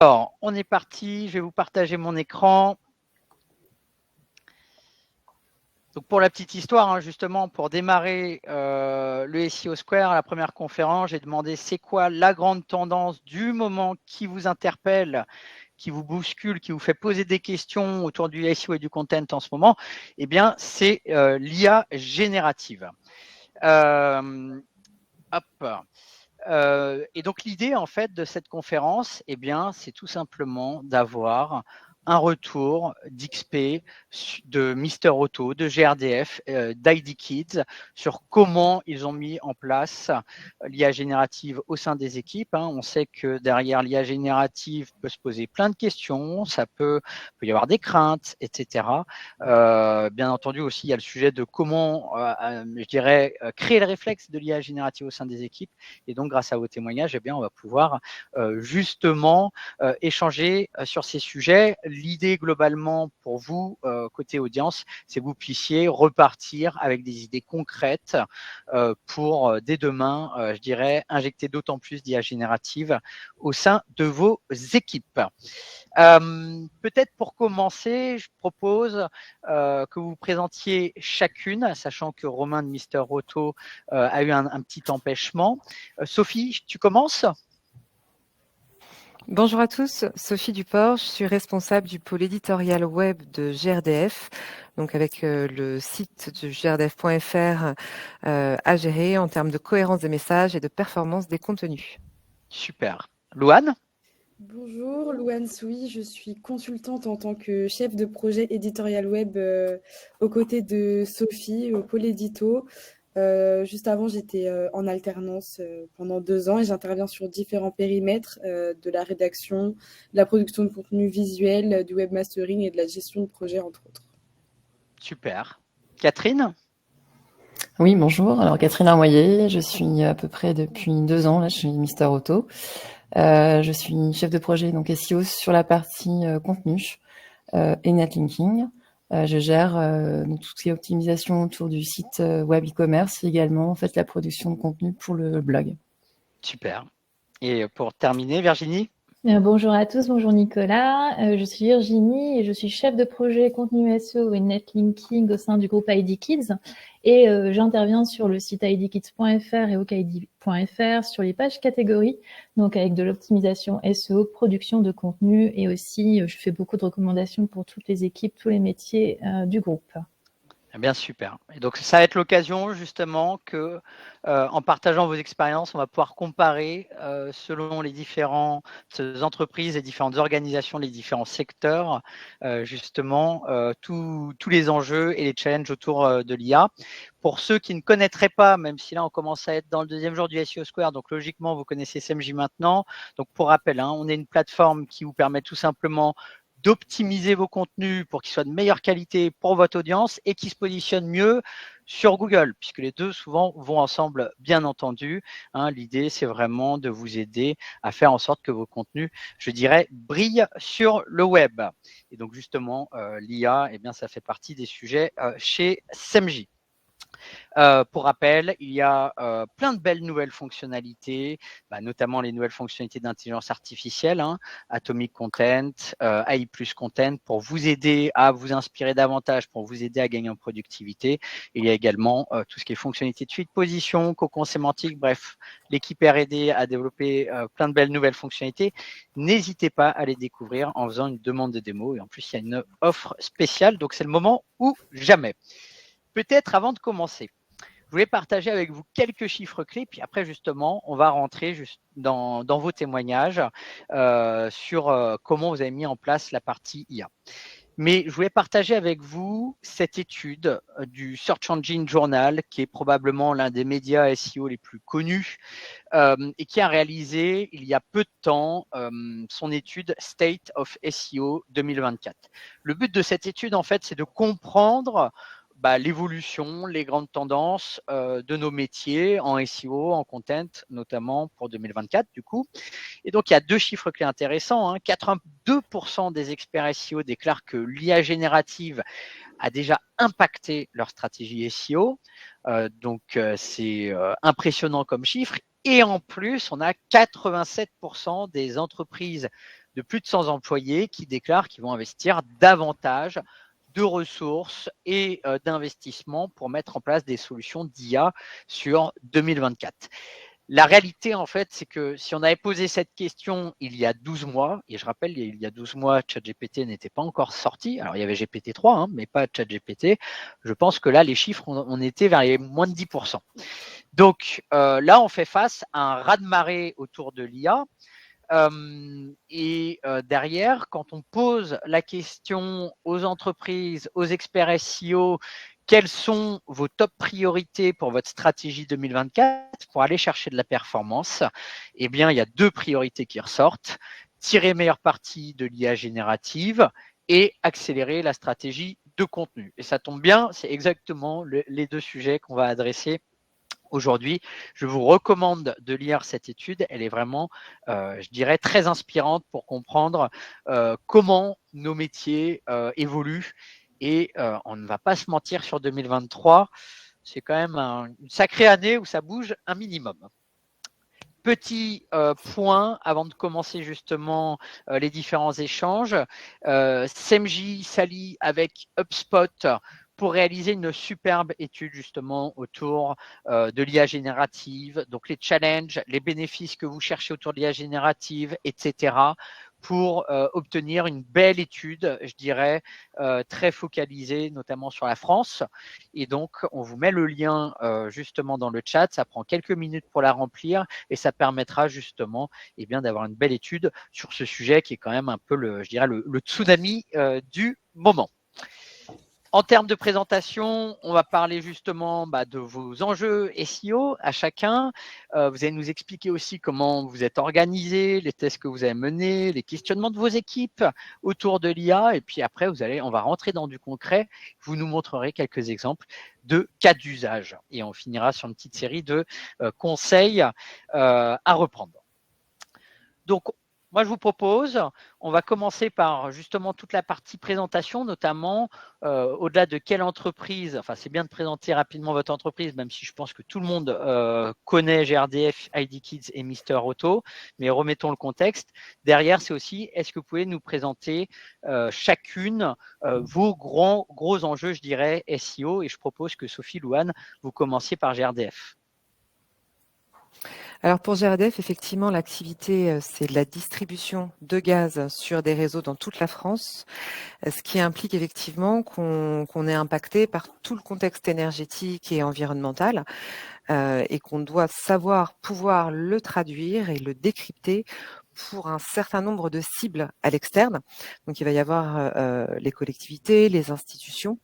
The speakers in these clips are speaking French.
Alors, on est parti, je vais vous partager mon écran. Donc pour la petite histoire, justement, pour démarrer le SEO Square, la première conférence, j'ai demandé c'est quoi la grande tendance du moment qui vous interpelle, qui vous bouscule, qui vous fait poser des questions autour du SEO et du content en ce moment. Eh bien, c'est l'IA générative. Hop. Et donc l'idée en fait de cette conférence, eh bien, c'est tout simplement d'avoir un retour d'XP, de Mister Auto, de GRDF, d'ID Kids sur comment ils ont mis en place l'IA générative au sein des équipes. On sait que derrière l'IA générative peut se poser plein de questions, ça peut y avoir des craintes, etc. Bien entendu aussi, il y a le sujet de comment, je dirais, créer le réflexe de l'IA générative au sein des équipes. Et donc, grâce à vos témoignages, eh bien, on va pouvoir justement échanger sur ces sujets. L'idée globalement pour vous, côté audience, c'est que vous puissiez repartir avec des idées concrètes pour dès demain, je dirais, injecter d'autant plus d'IA générative au sein de vos équipes. Peut-être pour commencer, je propose que vous vous présentiez chacune, sachant que Romain de Mister Auto a eu un petit empêchement. Sophie, tu commences ? Bonjour à tous, Sophie Duport, je suis responsable du pôle éditorial web de GRDF, donc avec le site de grdf.fr à gérer en termes de cohérence des messages et de performance des contenus. Super. Louane ? Bonjour, Louane Soui, je suis consultante en tant que chef de projet éditorial web aux côtés de Sophie au pôle édito. Juste avant, j'étais en alternance pendant 2 ans et j'interviens sur différents périmètres de la rédaction, de la production de contenu visuel, du webmastering et de la gestion de projet, entre autres. Super. Catherine ? Oui, bonjour. Alors, Catherine Armoyer, je suis à peu près depuis 2 ans, là, je suis Mister Auto. Je suis chef de projet donc SEO sur la partie contenu et netlinking. Je gère donc tout ce qui est optimisation autour du site web e-commerce et également en fait la production de contenu pour le blog. Super. Et pour terminer, Virginie ? Bonjour à tous, bonjour Nicolas. Je suis Virginie et je suis chef de projet contenu SEO et netlinking au sein du groupe ID Kids. Et j'interviens sur le site idkids.fr et okid.fr sur les pages catégories, donc avec de l'optimisation SEO, production de contenu et aussi je fais beaucoup de recommandations pour toutes les équipes, tous les métiers du groupe. Eh bien, super. Et donc, ça va être l'occasion justement que, en partageant vos expériences, on va pouvoir comparer selon les différentes entreprises, les différentes organisations, les différents secteurs, justement, tous les enjeux et les challenges autour de l'IA. Pour ceux qui ne connaîtraient pas, même si là, on commence à être dans le deuxième jour du SEO Square, donc logiquement, vous connaissez SMJ maintenant. Donc, pour rappel, on est une plateforme qui vous permet tout simplement d'optimiser vos contenus pour qu'ils soient de meilleure qualité pour votre audience et qui se positionnent mieux sur Google, puisque les deux souvent vont ensemble, bien entendu. L'idée, c'est vraiment de vous aider à faire en sorte que vos contenus, je dirais, brillent sur le web. Et donc justement, l'IA, eh bien, ça fait partie des sujets chez SMJ. Pour rappel, il y a plein de belles nouvelles fonctionnalités, notamment les nouvelles fonctionnalités d'intelligence artificielle, Atomic Content, AI Plus Content, pour vous aider à vous inspirer davantage, pour vous aider à gagner en productivité. Il y a également tout ce qui est fonctionnalité de suite position, cocon sémantique, bref, l'équipe R&D a développé plein de belles nouvelles fonctionnalités. N'hésitez pas à les découvrir en faisant une demande de démo. Et en plus, il y a une offre spéciale, donc c'est le moment ou jamais. Peut-être avant de commencer, je voulais partager avec vous quelques chiffres clés, puis après justement, on va rentrer juste dans vos témoignages sur comment vous avez mis en place la partie IA. Mais je voulais partager avec vous cette étude du Search Engine Journal, qui est probablement l'un des médias SEO les plus connus et qui a réalisé il y a peu de temps son étude State of SEO 2024. Le but de cette étude, en fait, c'est de comprendre l'évolution, les grandes tendances de nos métiers en SEO, en content, notamment pour 2024 du coup. Et donc, il y a 2 chiffres clés intéressants. 82% des experts SEO déclarent que l'IA générative a déjà impacté leur stratégie SEO. Donc, c'est impressionnant comme chiffre. Et en plus, on a 87% des entreprises de plus de 100 employés qui déclarent qu'ils vont investir davantage de ressources et d'investissements pour mettre en place des solutions d'IA sur 2024. La réalité, en fait, c'est que si on avait posé cette question il y a 12 mois, et je rappelle, il y a 12 mois, ChatGPT n'était pas encore sorti. Alors, il y avait GPT-3, hein, mais pas ChatGPT. Je pense que là, les chiffres, on était vers les moins de 10%. Donc, là, on fait face à un raz-de-marée autour de l'IA. Derrière, quand on pose la question aux entreprises, aux experts SEO, quelles sont vos top priorités pour votre stratégie 2024 pour aller chercher de la performance? Eh bien, il y a 2 priorités qui ressortent. Tirer meilleure partie de l'IA générative et accélérer la stratégie de contenu. Et ça tombe bien, c'est exactement les 2 sujets qu'on va adresser aujourd'hui. Je vous recommande de lire cette étude. Elle est vraiment, je dirais, très inspirante pour comprendre comment nos métiers évoluent. Et on ne va pas se mentir, sur 2023, c'est quand même une sacrée année où ça bouge un minimum. Petit point avant de commencer justement les différents échanges. Semji s'allie avec HubSpot pour réaliser une superbe étude justement autour de l'IA générative, donc les challenges, les bénéfices que vous cherchez autour de l'IA générative, etc., pour obtenir une belle étude, je dirais, très focalisée notamment sur la France. Et donc, on vous met le lien justement dans le chat. Ça prend quelques minutes pour la remplir et ça permettra justement d'avoir une belle étude sur ce sujet qui est quand même un peu le tsunami du moment. En termes de présentation, on va parler justement de vos enjeux SEO à chacun. Vous allez nous expliquer aussi comment vous êtes organisé, les tests que vous avez menés, les questionnements de vos équipes autour de l'IA. Et puis après, on va rentrer dans du concret. Vous nous montrerez quelques exemples de cas d'usage. Et on finira sur une petite série de conseils à reprendre. Donc, moi, je vous propose, on va commencer par justement toute la partie présentation, notamment au-delà de quelle entreprise, enfin c'est bien de présenter rapidement votre entreprise, même si je pense que tout le monde connaît GRDF, ID Kids et Mister Auto, mais remettons le contexte. Derrière, c'est aussi, est-ce que vous pouvez nous présenter chacune vos gros enjeux, je dirais, SEO, et je propose que Sophie, Louane, vous commenciez par GRDF. Alors pour GRDF, effectivement, l'activité, c'est de la distribution de gaz sur des réseaux dans toute la France, ce qui implique effectivement qu'on est impacté par tout le contexte énergétique et environnemental et qu'on doit pouvoir le traduire et le décrypter pour un certain nombre de cibles à l'externe. Donc il va y avoir les collectivités, les institutions,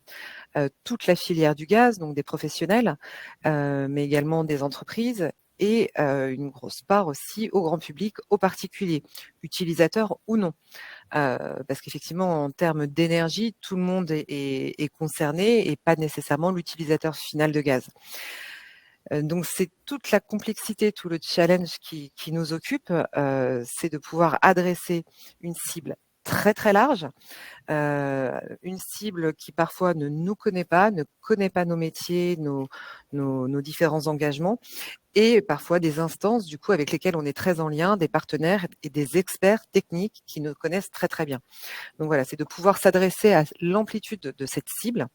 toute la filière du gaz, donc des professionnels, mais également des entreprises, et une grosse part aussi au grand public, aux particuliers, utilisateurs ou non. Parce qu'effectivement, en termes d'énergie, tout le monde est concerné et pas nécessairement l'utilisateur final de gaz. Donc c'est toute la complexité, tout le challenge qui nous occupe, c'est de pouvoir adresser une cible très très large, une cible qui parfois ne nous connaît pas nos métiers, nos différents engagements, et parfois des instances du coup avec lesquelles on est très en lien, des partenaires et des experts techniques qui nous connaissent très très bien. Donc voilà, c'est de pouvoir s'adresser à l'amplitude de cette cible.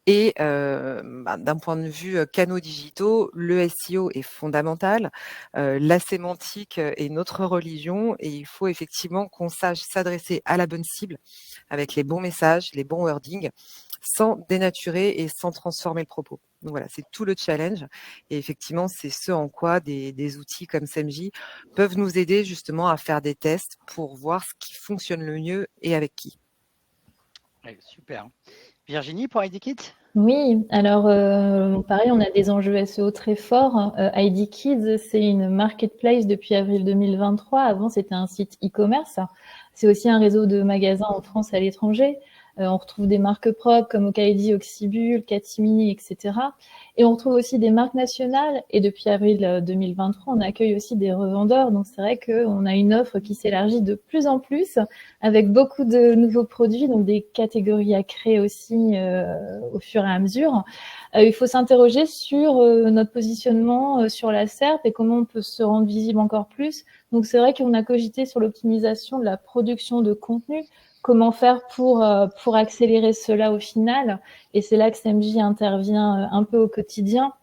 Et d'un point de vue canaux digitaux, le SEO est fondamental. La sémantique est notre religion et il faut effectivement qu'on sache s'adresser à la bonne cible avec les bons messages, les bons wordings, sans dénaturer et sans transformer le propos. Donc voilà, c'est tout le challenge. Et effectivement, c'est ce en quoi des outils comme Semji peuvent nous aider justement à faire des tests pour voir ce qui fonctionne le mieux et avec qui. Super. Virginie, pour ID Kids ? Oui, alors pareil, on a des enjeux SEO très forts. ID Kids, c'est une marketplace depuis avril 2023. Avant, c'était un site e-commerce. C'est aussi un réseau de magasins en France et à l'étranger. On retrouve des marques propres comme Okaidi, Oxybul, Catimini, etc. Et on retrouve aussi des marques nationales. Et depuis avril 2023, on accueille aussi des revendeurs. Donc c'est vrai qu'on a une offre qui s'élargit de plus en plus avec beaucoup de nouveaux produits, donc des catégories à créer aussi au fur et à mesure. Il faut s'interroger sur notre positionnement sur la SERP et comment on peut se rendre visible encore plus Donc, c'est vrai qu'on a cogité sur l'optimisation de la production de contenu. Comment faire pour accélérer cela au final? Et c'est là que SMJ intervient un peu au quotidien.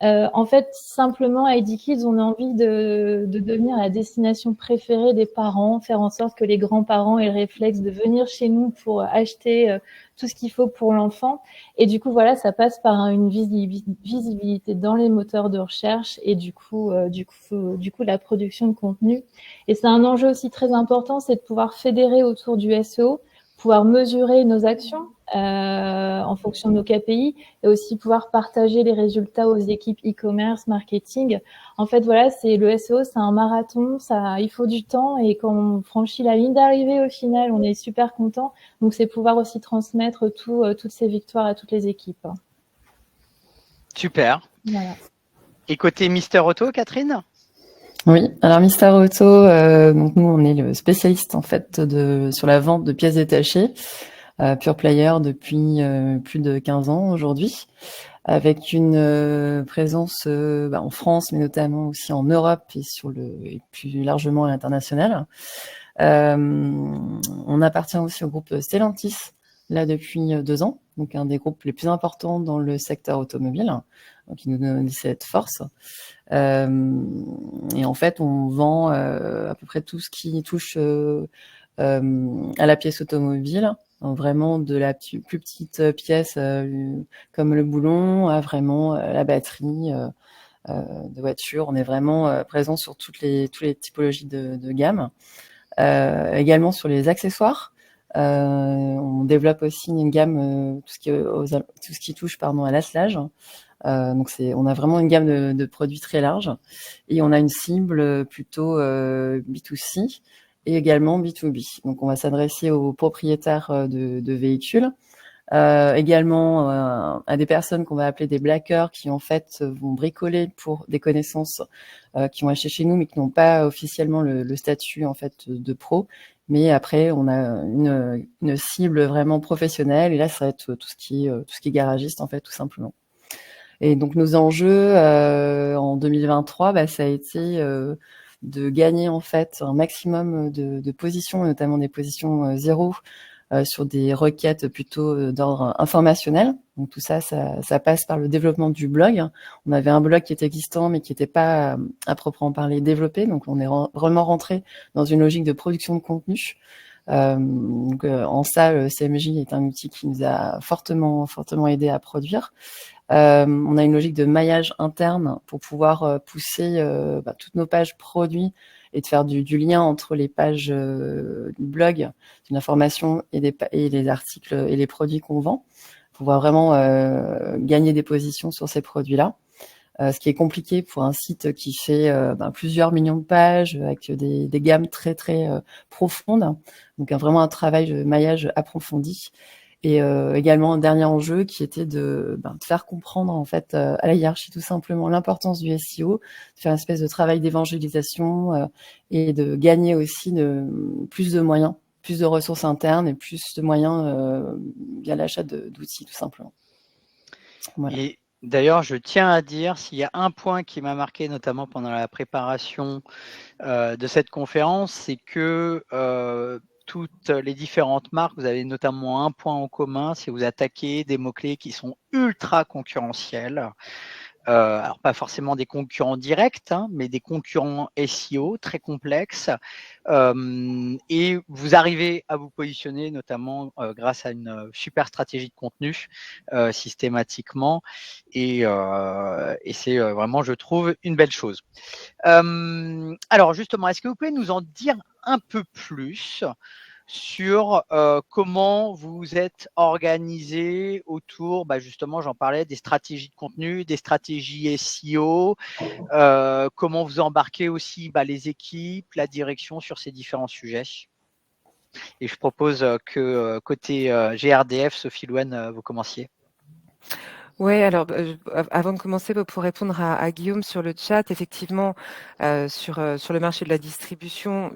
En fait, simplement, à ID Kids, on a envie de devenir la destination préférée des parents, faire en sorte que les grands-parents aient le réflexe de venir chez nous pour acheter tout ce qu'il faut pour l'enfant. Et du coup, voilà, ça passe par une visibilité dans les moteurs de recherche et du coup, la production de contenu. Et c'est un enjeu aussi très important, c'est de pouvoir fédérer autour du SEO, pouvoir mesurer nos actions en fonction de nos KPI et aussi pouvoir partager les résultats aux équipes e-commerce, marketing. En fait, voilà, c'est le SEO, c'est un marathon, il faut du temps et quand on franchit la ligne d'arrivée, au final, on est super content. Donc, c'est pouvoir aussi transmettre toutes ces victoires à toutes les équipes. Super. Voilà. Et côté Mister Auto, Catherine? Oui, alors Mister Auto, donc nous on est le spécialiste en fait sur la vente de pièces détachées, pure player depuis plus de 15 ans aujourd'hui, avec une présence en France, mais notamment aussi en Europe et plus largement à l'international. On appartient aussi au groupe Stellantis là depuis 2 ans, donc un des groupes les plus importants dans le secteur automobile, qui nous donne cette force. Et en fait, on vend à peu près tout ce qui touche à la pièce automobile, vraiment de la plus petite pièce comme le boulon à vraiment la batterie de voiture. On est vraiment présent sur toutes les typologies de gamme. Également sur les accessoires. On développe aussi une gamme tout ce qui touche à l'attelage. Donc on a vraiment une gamme de produits très large et on a une cible plutôt B2C et également B2B. Donc on va s'adresser aux propriétaires de véhicules, également à des personnes qu'on va appeler des blackers qui en fait vont bricoler pour des connaissances qui vont acheter chez nous mais qui n'ont pas officiellement le statut en fait de pro. Mais après, on a une cible vraiment professionnelle et là, ça va être tout ce qui est garagiste en fait, tout simplement. Et donc nos enjeux en 2023, ça a été de gagner en fait un maximum de positions, notamment des positions 0 sur des requêtes plutôt d'ordre informationnel. Donc tout ça passe par le développement du blog. On avait un blog qui était existant mais qui n'était pas à proprement parler développé. Donc on est vraiment rentré dans une logique de production de contenu. Donc en ça, le CMJ est un outil qui nous a fortement aidé à produire. On a une logique de maillage interne pour pouvoir pousser toutes nos pages produits et de faire du lien entre les pages du blog, d'une information et les articles et les produits qu'on vend, pour pouvoir vraiment gagner des positions sur ces produits-là. Ce qui est compliqué pour un site qui fait plusieurs millions de pages avec des gammes très très profondes. Donc vraiment un travail de maillage approfondi. Et également un dernier enjeu qui était de faire comprendre en fait à la hiérarchie tout simplement l'importance du SEO, de faire une espèce de travail d'évangélisation et de gagner aussi plus de moyens, plus de ressources internes et plus de moyens via l'achat d'outils tout simplement. Voilà. Et d'ailleurs, je tiens à dire, s'il y a un point qui m'a marqué, notamment pendant la préparation de cette conférence, c'est que toutes les différentes marques, vous avez notamment un point en commun, c'est vous attaquez des mots-clés qui sont ultra concurrentiels. Alors pas forcément des concurrents directs, mais des concurrents SEO très complexes. Et vous arrivez à vous positionner notamment grâce à une super stratégie de contenu systématiquement. Et c'est vraiment, je trouve, une belle chose. Alors justement, est-ce que vous pouvez nous en dire un peu plus sur comment vous êtes organisé autour, justement, j'en parlais, des stratégies de contenu, des stratégies SEO, comment vous embarquez aussi les équipes, la direction sur ces différents sujets. Et je propose que côté GRDF, Sophie Louane, vous commenciez. Ouais, alors avant de commencer, pour répondre à Guillaume sur le chat, effectivement, sur le marché de la distribution,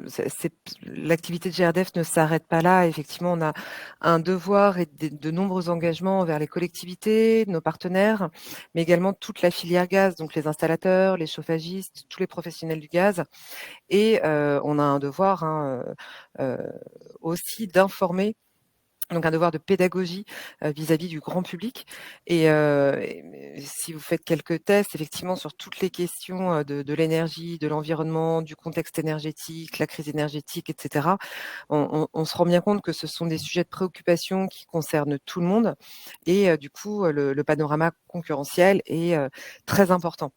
l'activité de GRDF ne s'arrête pas là. Effectivement, on a un devoir et de nombreux engagements envers les collectivités, nos partenaires, mais également toute la filière gaz, donc les installateurs, les chauffagistes, tous les professionnels du gaz. Et on a un devoir aussi d'informer, donc un devoir de pédagogie vis-à-vis du grand public. Et si vous faites quelques tests, effectivement, sur toutes les questions de l'énergie, de l'environnement, du contexte énergétique, la crise énergétique, etc., on se rend bien compte que ce sont des sujets de préoccupation qui concernent tout le monde. Et du coup, le panorama concurrentiel est très important.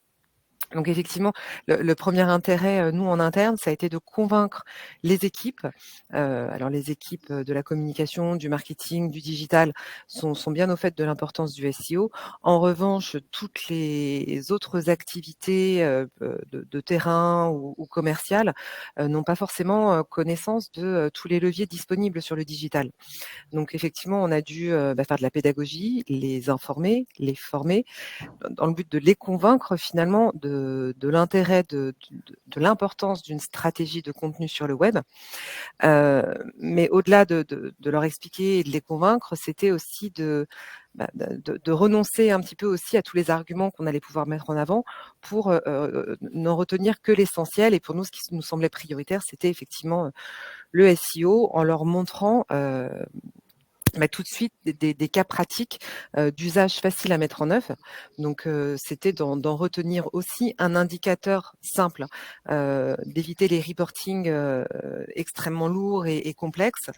Donc effectivement, le premier intérêt, nous en interne, ça a été de convaincre les équipes. Alors les équipes de la communication, du marketing, du digital sont bien au fait de l'importance du SEO. En revanche, toutes les autres activités de terrain ou commerciales n'ont pas forcément connaissance de tous les leviers disponibles sur le digital. Donc effectivement, on a dû faire de la pédagogie, les informer, les former, dans le but de les convaincre finalement de l'intérêt, de l'importance d'une stratégie de contenu sur le web. Mais au-delà de leur expliquer et de les convaincre, c'était aussi de renoncer un petit peu aussi à tous les arguments qu'on allait pouvoir mettre en avant pour n'en retenir que l'essentiel. Et pour nous, ce qui nous semblait prioritaire, c'était effectivement le SEO, en leur montrant tout de suite des cas pratiques d'usage facile à mettre en œuvre. Donc, c'était d'en retenir aussi un indicateur simple, d'éviter les reportings extrêmement lourds et complexes.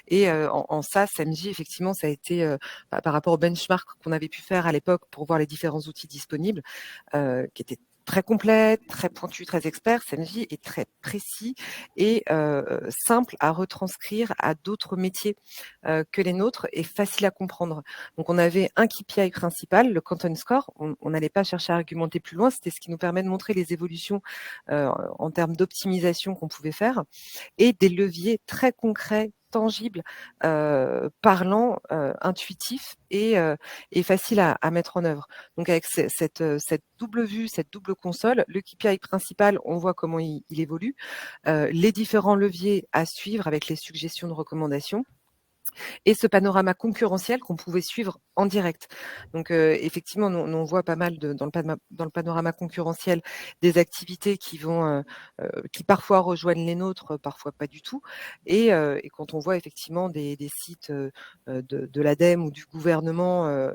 Et en ça, SAMJ, effectivement, ça a été, par rapport au benchmark qu'on avait pu faire à l'époque pour voir les différents outils disponibles, qui étaient très complet, très pointu, très expert. SAMJ est très précis et simple à retranscrire à d'autres métiers que les nôtres et facile à comprendre. Donc, on avait un KPI principal, le Content Score. On n'allait pas chercher à argumenter plus loin. C'était ce qui nous permet de montrer les évolutions en termes d'optimisation qu'on pouvait faire et des leviers très concrets, tangibles, parlants, intuitifs et faciles à mettre en œuvre. Donc avec cette double vue, cette double console, le KPI principal, on voit comment il évolue, les différents leviers à suivre avec les suggestions de recommandations, et ce panorama concurrentiel qu'on pouvait suivre en direct. Donc effectivement, nous, on voit pas mal dans le panorama concurrentiel des activités qui parfois rejoignent les nôtres, parfois pas du tout. Et quand on voit effectivement des sites de l'ADEME ou du gouvernement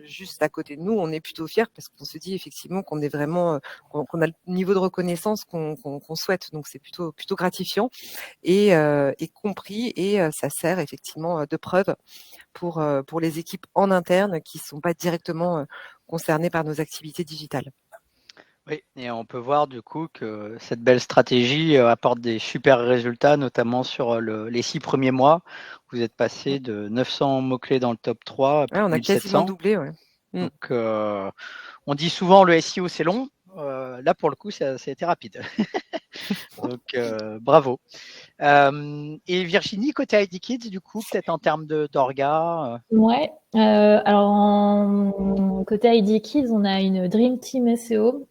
juste à côté de nous, on est plutôt fiers parce qu'on se dit effectivement qu'on est vraiment qu'on a le niveau de reconnaissance qu'on souhaite. Donc c'est plutôt gratifiant et compris, et ça sert effectivement de preuve pour les équipes en interne qui ne sont pas directement concernées par nos activités digitales. Oui, et on peut voir du coup que cette belle stratégie apporte des super résultats, notamment sur les 6 premiers mois. Vous êtes passé de 900 mots-clés dans le top 3 à plus Ouais, on de a quasiment 1700. doublé. Ouais. Donc, on dit souvent le SEO c'est long. Là, pour le coup, ça a été rapide. Donc, bravo. Et Virginie, côté ID Kids, du coup, peut-être en termes d'orga Ouais, alors côté ID Kids, on a une Dream Team SEO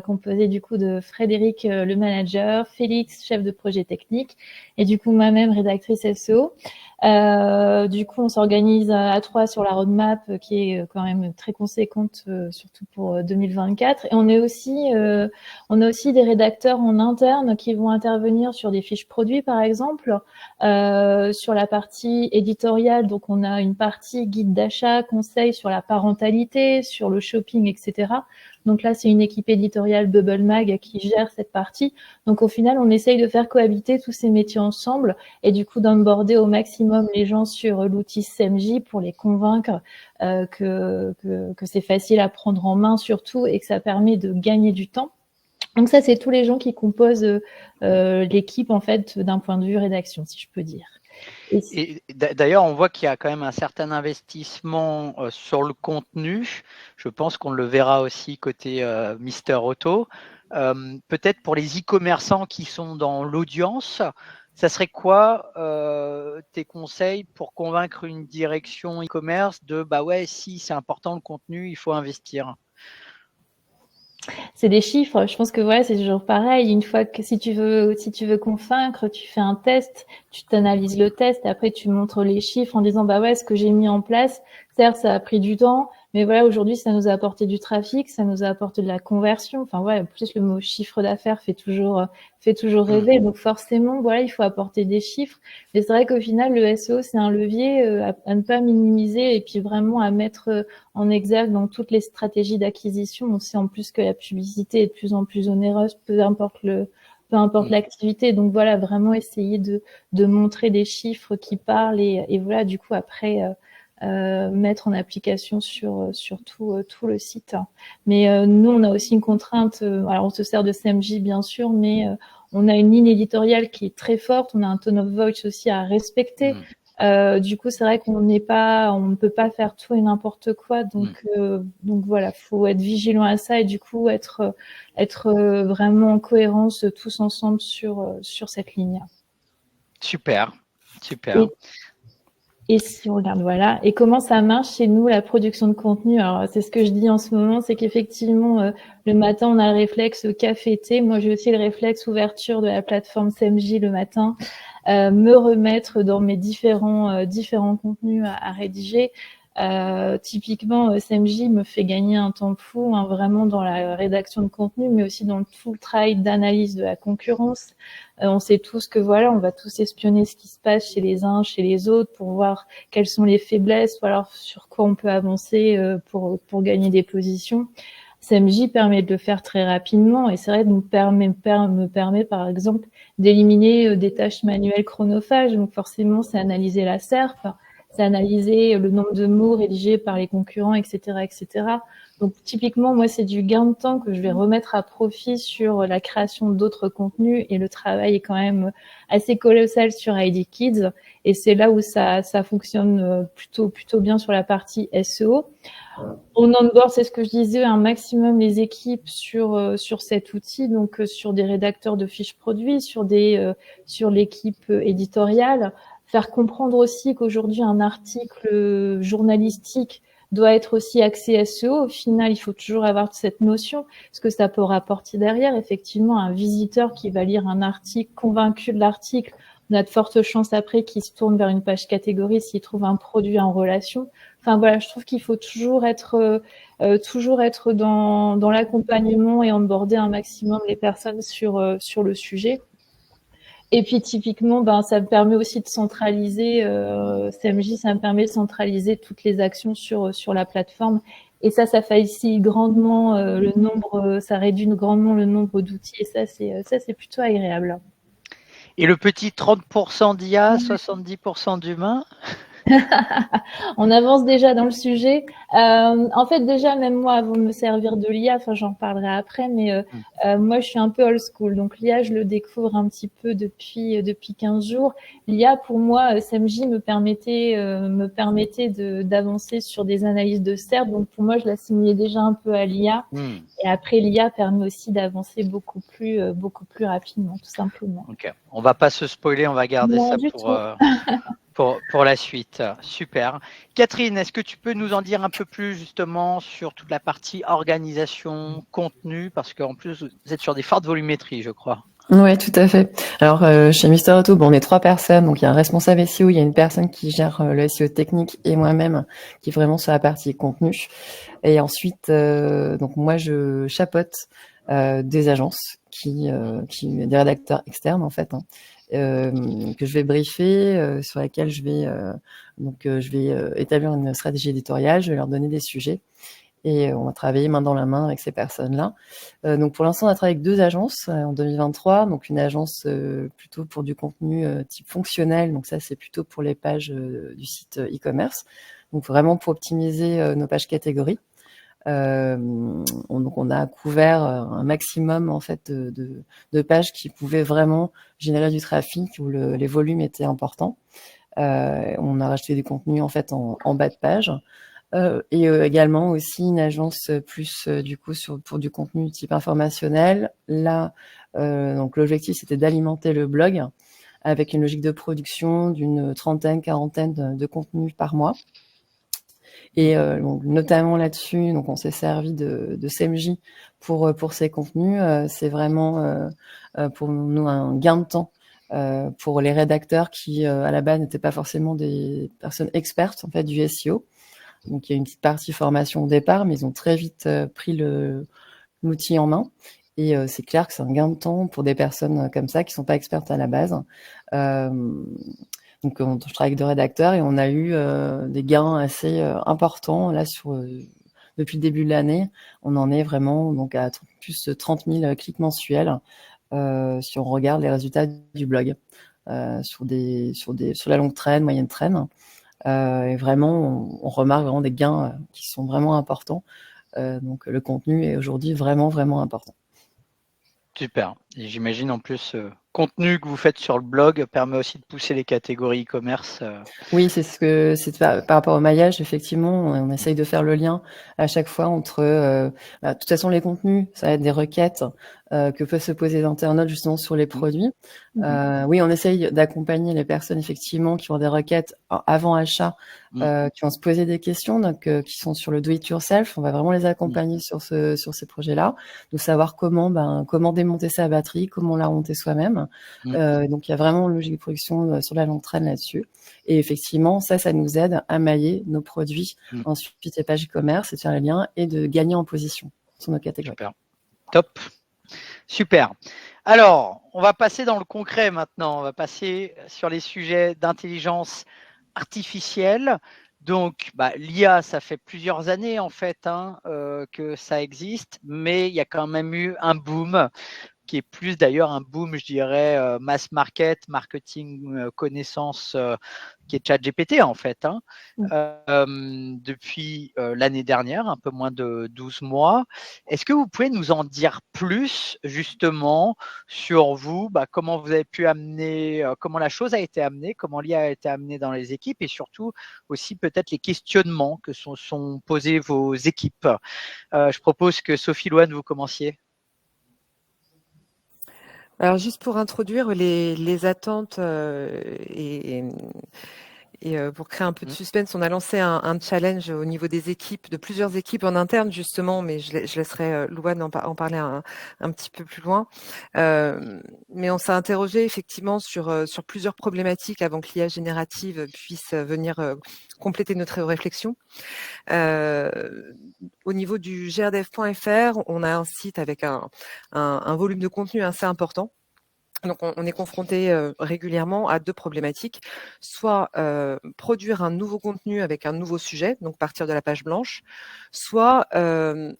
composée du coup de Frédéric, le manager, Félix, chef de projet technique, et du coup moi-même rédactrice SEO. Du coup, on s'organise à 3 sur la roadmap qui est quand même très conséquente, surtout pour 2024. Et on a aussi des rédacteurs en interne qui vont intervenir sur des fiches produits, par exemple, sur la partie éditoriale. Donc, on a une partie guide d'achat, conseils sur la parentalité, sur le shopping, etc. Donc là, c'est une équipe éditoriale Bubble Mag qui gère cette partie. Donc au final, on essaye de faire cohabiter tous ces métiers ensemble et du coup d'onboarder au maximum les gens sur l'outil SMJ pour les convaincre que c'est facile à prendre en main surtout et que ça permet de gagner du temps. Donc ça, c'est tous les gens qui composent l'équipe en fait d'un point de vue rédaction, si je peux dire. Et d'ailleurs, on voit qu'il y a quand même un certain investissement sur le contenu. Je pense qu'on le verra aussi côté Mister Auto. Peut-être pour les e-commerçants qui sont dans l'audience, ça serait quoi tes conseils pour convaincre une direction e-commerce de bah ouais, si c'est important le contenu, il faut investir? C'est des chiffres. Je pense que voilà, c'est toujours pareil. Une fois que si tu veux convaincre, tu fais un test, tu t'analyses le test, et après tu montres les chiffres en disant bah ouais, ce que j'ai mis en place, certes ça a pris du temps, mais voilà, aujourd'hui ça nous a apporté du trafic, ça nous a apporté de la conversion. Enfin ouais, en plus le mot chiffre d'affaires fait toujours rêver. Donc forcément, voilà, il faut apporter des chiffres. Mais c'est vrai qu'au final, le SEO c'est un levier à ne pas minimiser et puis vraiment à mettre en exergue dans toutes les stratégies d'acquisition. On sait en plus que la publicité est de plus en plus onéreuse, peu importe l'activité. Donc voilà, vraiment essayer de montrer des chiffres qui parlent et voilà, du coup après mettre en application sur tout le site. Mais nous, on a aussi une contrainte. Alors on se sert de CMJ bien sûr, mais on a une ligne éditoriale qui est très forte. On a un tone of voice aussi à respecter. Du coup, c'est vrai on ne peut pas faire tout et n'importe quoi. Donc voilà, faut être vigilant à ça et du coup être vraiment en cohérence tous ensemble sur cette ligne. Super. Et si on regarde, voilà. Et comment ça marche chez nous, la production de contenu? Alors, c'est ce que je dis en ce moment, c'est qu'effectivement, le matin, on a le réflexe café-thé. Moi, j'ai aussi le réflexe ouverture de la plateforme CMJ le matin, me remettre dans mes différents contenus à rédiger. Typiquement, CMJ me fait gagner un temps fou, hein, vraiment dans la rédaction de contenu, mais aussi dans tout le travail d'analyse de la concurrence. On sait tous que voilà, on va tous espionner ce qui se passe chez les uns, chez les autres, pour voir quelles sont les faiblesses, ou alors sur quoi on peut avancer pour gagner des positions. CMJ permet de le faire très rapidement et c'est vrai, me permet par exemple d'éliminer des tâches manuelles chronophages. Donc forcément, c'est analyser la SERP, c'est analyser le nombre de mots rédigés par les concurrents, etc., etc. Donc typiquement, moi, c'est du gain de temps que je vais remettre à profit sur la création d'autres contenus et le travail est quand même assez colossal sur ID Kids et c'est là où ça fonctionne plutôt bien sur la partie SEO. On onboard, c'est ce que je disais, un maximum les équipes sur cet outil, donc sur des rédacteurs de fiches produits, sur l'équipe éditoriale, faire comprendre aussi qu'aujourd'hui un article journalistique doit être aussi axé SEO. Au final, il faut toujours avoir cette notion, ce que ça peut rapporter derrière. Effectivement, un visiteur qui va lire un article, convaincu de l'article, on a de fortes chances après qu'il se tourne vers une page catégorie s'il trouve un produit en relation. Enfin voilà, je trouve qu'il faut toujours être dans l'accompagnement et onboarder un maximum les personnes sur le sujet. Et puis typiquement, ça me permet aussi de centraliser CMJ, ça me permet de centraliser toutes les actions sur la plateforme. Et ça facilite grandement ça réduit grandement le nombre d'outils. Et ça c'est plutôt agréable. Et le petit 30% d'IA, 70% d'humain? On avance déjà dans le sujet. En fait, déjà, même moi, avant de me servir de l'IA, enfin, j'en parlerai après, mais moi, je suis un peu old school. Donc, l'IA, je le découvre un petit peu depuis 15 jours. L'IA, pour moi, SMJ me permettait d'avancer sur des analyses de SERP. Donc, pour moi, je l'assimilais déjà un peu à l'IA. Et après, l'IA permet aussi d'avancer beaucoup plus rapidement, tout simplement. Ok. On va pas se spoiler, on va garder Non, ça pour la suite. Super. Catherine, est-ce que tu peux nous en dire un peu plus justement sur toute la partie organisation, contenu, parce qu'en plus, vous êtes sur des fortes volumétries, je crois. Oui, tout à fait. Alors, chez Mister Auto, on est 3 personnes. Donc, il y a un responsable SEO, il y a une personne qui gère le SEO technique et moi-même qui est vraiment sur la partie contenu. Et ensuite, donc moi, je chapeaute des agences des rédacteurs externes en fait, que je vais briefer, sur lesquels je vais établir une stratégie éditoriale, je vais leur donner des sujets et on va travailler main dans la main avec ces personnes-là. Donc pour l'instant, on a travaillé avec 2 agences en 2023, donc une agence plutôt pour du contenu type fonctionnel, donc ça c'est plutôt pour les pages du site e-commerce, donc vraiment pour optimiser nos pages catégories. Donc on a couvert un maximum en fait de pages qui pouvaient vraiment générer du trafic où les volumes étaient importants. On a rajouté du contenu en fait en bas de page. Et également aussi une agence plus du coup pour du contenu type informationnel. Là, donc l'objectif c'était d'alimenter le blog avec une logique de production d'une trentaine, quarantaine de contenus par mois. Et donc, notamment là-dessus, donc on s'est servi de CMJ pour ces contenus. C'est vraiment pour nous un gain de temps pour les rédacteurs qui, à la base, n'étaient pas forcément des personnes expertes en fait du SEO. Donc il y a une petite partie formation au départ, mais ils ont très vite pris l'outil en main. Et c'est clair que c'est un gain de temps pour des personnes comme ça qui sont pas expertes à la base. Donc je travaille avec deux rédacteurs et on a eu des gains assez importants là depuis le début de l'année. On en est vraiment donc à plus de 30 000 clics mensuels si on regarde les résultats du blog sur la longue traîne, moyenne traîne. Et vraiment, on remarque vraiment des gains qui sont vraiment importants. Donc le contenu est aujourd'hui vraiment, vraiment important. Super. Et j'imagine en plus, contenu que vous faites sur le blog permet aussi de pousser les catégories e-commerce. Oui, c'est par rapport au maillage, effectivement, on essaye de faire le lien à chaque fois entre, de toute façon, les contenus, ça va être des requêtes que peuvent se poser les internautes justement sur les produits. Oui, on essaye d'accompagner les personnes effectivement qui ont des requêtes avant achat, qui vont se poser des questions, donc qui sont sur le do it yourself. On va vraiment les accompagner sur ces projets-là, de savoir comment démonter sa batterie, comment la monter soi-même. Donc il y a vraiment une logique de production sur la longue traîne là-dessus. Et effectivement, ça nous aide à mailler nos produits ensuite les pages e-commerce et de faire les liens et de gagner en position sur nos catégories. Super. Top. Super. Alors, on va passer dans le concret maintenant. On va passer sur les sujets d'intelligence artificielle. Donc, l'IA, ça fait plusieurs années en fait que ça existe, mais il y a quand même eu un boom qui est plus d'ailleurs un boom, je dirais, mass market, marketing, connaissance, qui est ChatGPT en fait, depuis l'année dernière, un peu moins de 12 mois. Est-ce que vous pouvez nous en dire plus justement sur vous, comment vous avez pu amener, comment la chose a été amenée, comment l'IA a été amenée dans les équipes et surtout aussi peut-être les questionnements que sont posés vos équipes. Je propose que Sophie Louane, vous commenciez. Alors juste pour introduire les attentes et pour créer un peu de suspense, on a lancé un challenge au niveau des équipes, de plusieurs équipes en interne justement, mais je laisserai Louane en parler un petit peu plus loin. Mais on s'est interrogé effectivement sur plusieurs problématiques avant que l'IA générative puisse venir compléter notre réflexion. Au niveau du grdev.fr, on a un site avec un volume de contenu assez important. Donc, on est confronté régulièrement à deux problématiques. Soit produire un nouveau contenu avec un nouveau sujet, donc partir de la page blanche, soit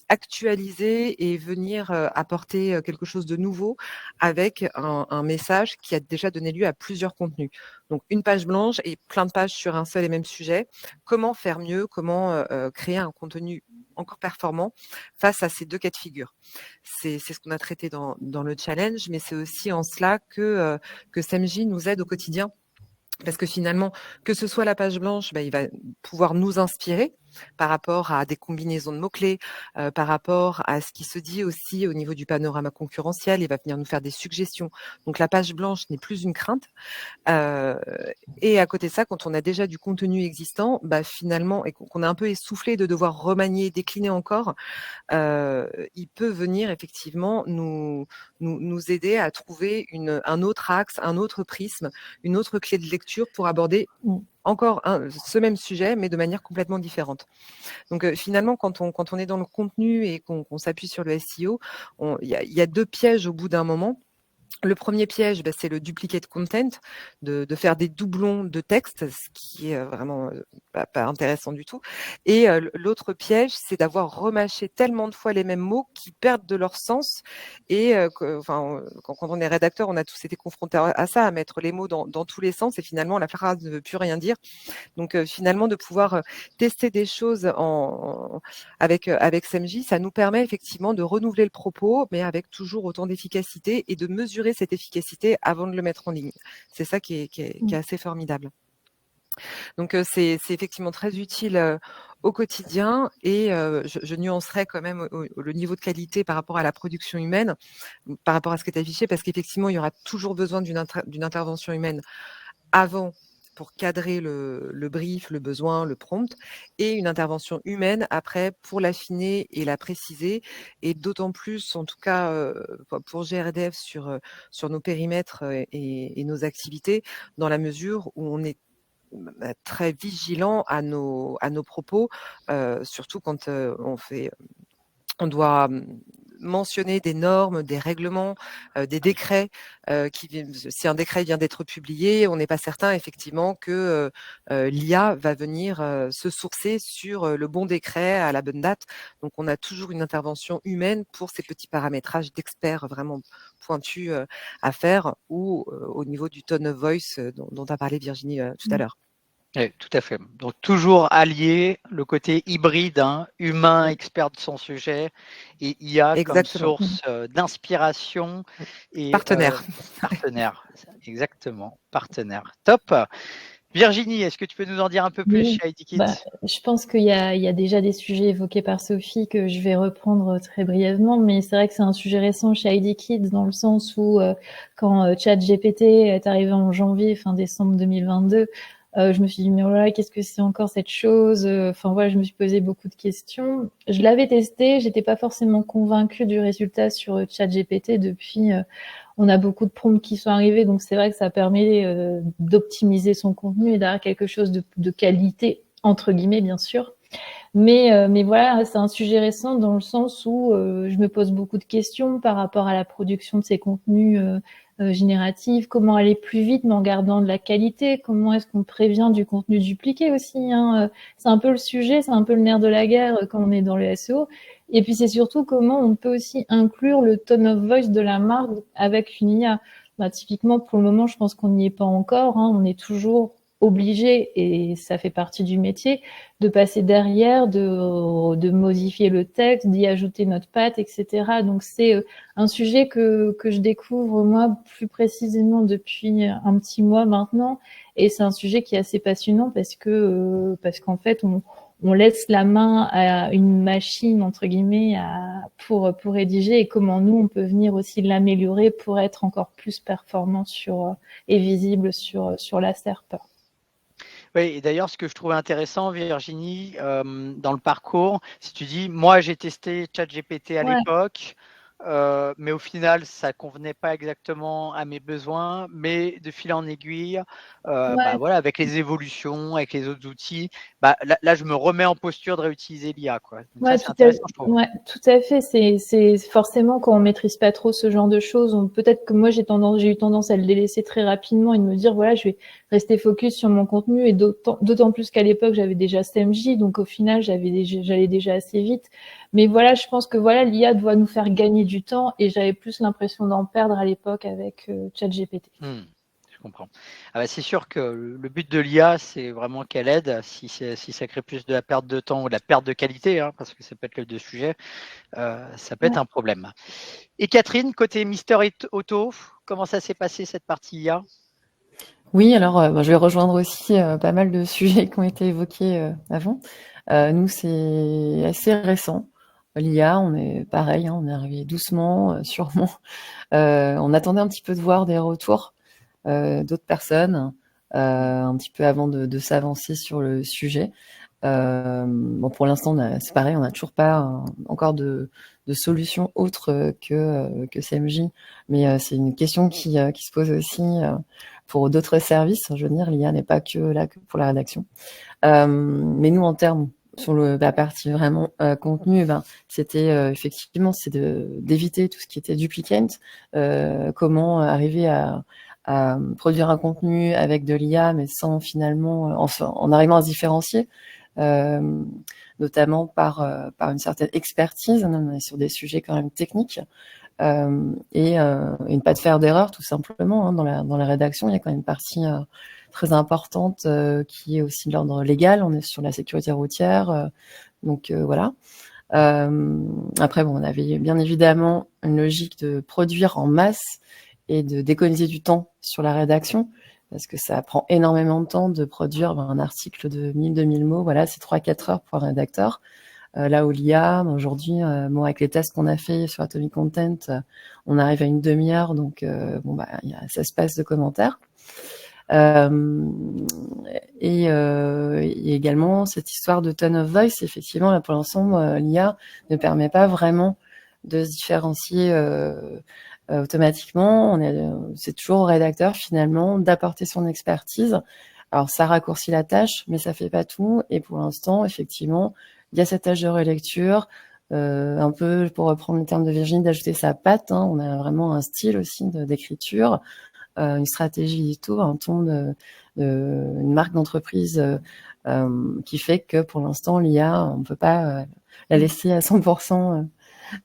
actualiser et venir apporter quelque chose de nouveau avec un message qui a déjà donné lieu à plusieurs contenus. Donc, une page blanche et plein de pages sur un seul et même sujet. Comment faire mieux? Comment créer un contenu encore performant face à ces deux cas de figure? C'est ce qu'on a traité dans le challenge, mais c'est aussi en cela que CMJ nous aide au quotidien. Parce que finalement, que ce soit la page blanche, il va pouvoir nous inspirer par rapport à des combinaisons de mots-clés, par rapport à ce qui se dit aussi au niveau du panorama concurrentiel. Il va venir nous faire des suggestions. Donc la page blanche n'est plus une crainte. Et à côté de ça, quand on a déjà du contenu existant, finalement, et qu'on est un peu essoufflé de devoir remanier, décliner encore, il peut venir effectivement nous aider à trouver un autre axe, un autre prisme, une autre clé de lecture pour aborder encore ce même sujet, mais de manière complètement différente. Donc finalement, quand on est dans le contenu et qu'on s'appuie sur le SEO, il y a deux pièges au bout d'un moment. Le premier piège, c'est le duplicate content, de faire des doublons de texte, ce qui est vraiment pas intéressant du tout. Et l'autre piège, c'est d'avoir remâché tellement de fois les mêmes mots qui perdent de leur sens. Et quand on est rédacteur, on a tous été confrontés à ça, à mettre les mots dans tous les sens, et finalement la phrase ne veut plus rien dire. Donc finalement, de pouvoir tester des choses avec CMJ, ça nous permet effectivement de renouveler le propos, mais avec toujours autant d'efficacité et de mesurer cette efficacité avant de le mettre en ligne. C'est ça qui est assez formidable. Donc c'est effectivement très utile au quotidien et je nuancerais quand même le niveau de qualité par rapport à la production humaine, par rapport à ce qui est affiché, parce qu'effectivement, il y aura toujours besoin d'une intervention humaine avant pour cadrer le brief, le besoin, le prompt, et une intervention humaine après pour l'affiner et la préciser. Et d'autant plus, en tout cas pour GRDF, sur nos périmètres et nos activités, dans la mesure où on est très vigilant à nos propos, surtout quand on doit mentionner des normes, des règlements, des décrets si un décret vient d'être publié, on n'est pas certain effectivement que l'IA va venir se sourcer sur le bon décret à la bonne date. Donc on a toujours une intervention humaine pour ces petits paramétrages d'experts vraiment pointus à faire, ou au niveau du tone of voice dont a parlé Virginie tout à l'heure. Oui, tout à fait. Donc toujours allier le côté hybride, humain, expert de son sujet, et IA Exactement. comme source d'inspiration et Partenaire. partenaire. Exactement, partenaire. Top. Virginie, est-ce que tu peux nous en dire un peu plus Oui, chez ID Kids? je pense qu'il y a déjà des sujets évoqués par Sophie que je vais reprendre très brièvement, mais c'est vrai que c'est un sujet récent chez ID Kids dans le sens où quand ChatGPT est arrivé en janvier, fin décembre 2022, je me suis dit mais oh là là, qu'est-ce que c'est encore cette chose? Enfin voilà, je me suis posé beaucoup de questions. Je l'avais testé, j'étais pas forcément convaincue du résultat sur ChatGPT. Depuis, on a beaucoup de prompts qui sont arrivés, donc c'est vrai que ça permet d'optimiser son contenu et d'avoir quelque chose de qualité, entre guillemets, bien sûr. Mais voilà, c'est un sujet récent dans le sens où je me pose beaucoup de questions par rapport à la production de ces contenus génératifs. Comment aller plus vite mais en gardant de la qualité? Comment est-ce qu'on prévient du contenu dupliqué aussi, hein? C'est un peu le sujet, c'est un peu le nerf de la guerre quand on est dans le SEO. Et puis c'est surtout comment on peut aussi inclure le tone of voice de la marque avec une IA. Typiquement, pour le moment, je pense qu'on n'y est pas encore, hein. On est toujours obligé, et ça fait partie du métier, de passer derrière, de modifier le texte, d'y ajouter notre patte, etc. Donc c'est un sujet que je découvre moi plus précisément depuis un petit mois maintenant, et c'est un sujet qui est assez passionnant parce qu'en fait on laisse la main à une machine entre guillemets pour rédiger, et comment nous on peut venir aussi l'améliorer pour être encore plus performant et visible sur la SERP. Oui, et d'ailleurs, ce que je trouvais intéressant, Virginie, dans le parcours, si tu dis, moi j'ai testé ChatGPT à l'époque, mais au final, ça convenait pas exactement à mes besoins, mais de fil en aiguille, voilà, avec les évolutions, avec les autres outils, là, je me remets en posture de réutiliser l'IA, quoi. Donc ça, c'est intéressant, je trouve. Ouais, tout à fait. C'est forcément quand on maîtrise pas trop ce genre de choses, peut-être que moi j'ai eu tendance à le délaisser très rapidement et de me dire voilà, je vais rester focus sur mon contenu, et d'autant plus qu'à l'époque j'avais déjà STMJ, donc au final j'allais déjà assez vite. Mais voilà, je pense que voilà, l'IA doit nous faire gagner du temps, et j'avais plus l'impression d'en perdre à l'époque avec ChatGPT. Je comprends. C'est sûr que le but de l'IA, c'est vraiment qu'elle aide. Si ça crée plus de la perte de temps ou de la perte de qualité, parce que ça peut être les deux sujets, ça peut être un problème. Et Catherine, côté Mister Auto, comment ça s'est passé cette partie IA? Oui, alors je vais rejoindre aussi pas mal de sujets qui ont été évoqués avant. Nous, c'est assez récent. L'IA, on est pareil, on est arrivé doucement, sûrement. On attendait un petit peu de voir des retours d'autres personnes un petit peu avant de s'avancer sur le sujet. Bon, pour l'instant, c'est pareil, on n'a toujours pas encore de solution autre que CMJ, mais c'est une question qui se pose aussi pour d'autres services. Je veux dire, l'IA n'est pas que là que pour la rédaction. Mais nous, en termes sur la partie vraiment contenu, c'était effectivement d'éviter tout ce qui était duplicate, comment arriver à produire un contenu avec de l'IA, mais sans finalement, en arrivant à se différencier, notamment par une certaine expertise. On est sur des sujets quand même techniques, et ne pas de faire d'erreur, tout simplement. Dans la rédaction, il y a quand même une partie très importante qui est aussi de l'ordre légal. On est sur la sécurité routière, donc voilà. Après, on avait bien évidemment une logique de produire en masse et de d'économiser du temps sur la rédaction, parce que ça prend énormément de temps de produire un article de 1000-2000 mots. Voilà, c'est 3-4 heures pour un rédacteur. Là où l'IA, aujourd'hui, avec les tests qu'on a fait sur Atomic Content, on arrive à une demi-heure, donc il y a 16 pages de commentaires. Et également cette histoire de tone of voice, effectivement, là pour l'instant, l'IA ne permet pas vraiment de se différencier automatiquement. C'est toujours au rédacteur finalement d'apporter son expertise. Alors ça raccourcit la tâche, mais ça fait pas tout. Et pour l'instant, effectivement, il y a cette tâche de relecture, un peu pour reprendre le terme de Virginie, d'ajouter sa patte. On a vraiment un style aussi d'écriture. Une stratégie édito, un ton une marque d'entreprise qui fait que pour l'instant l'IA, on ne peut pas la laisser à 100%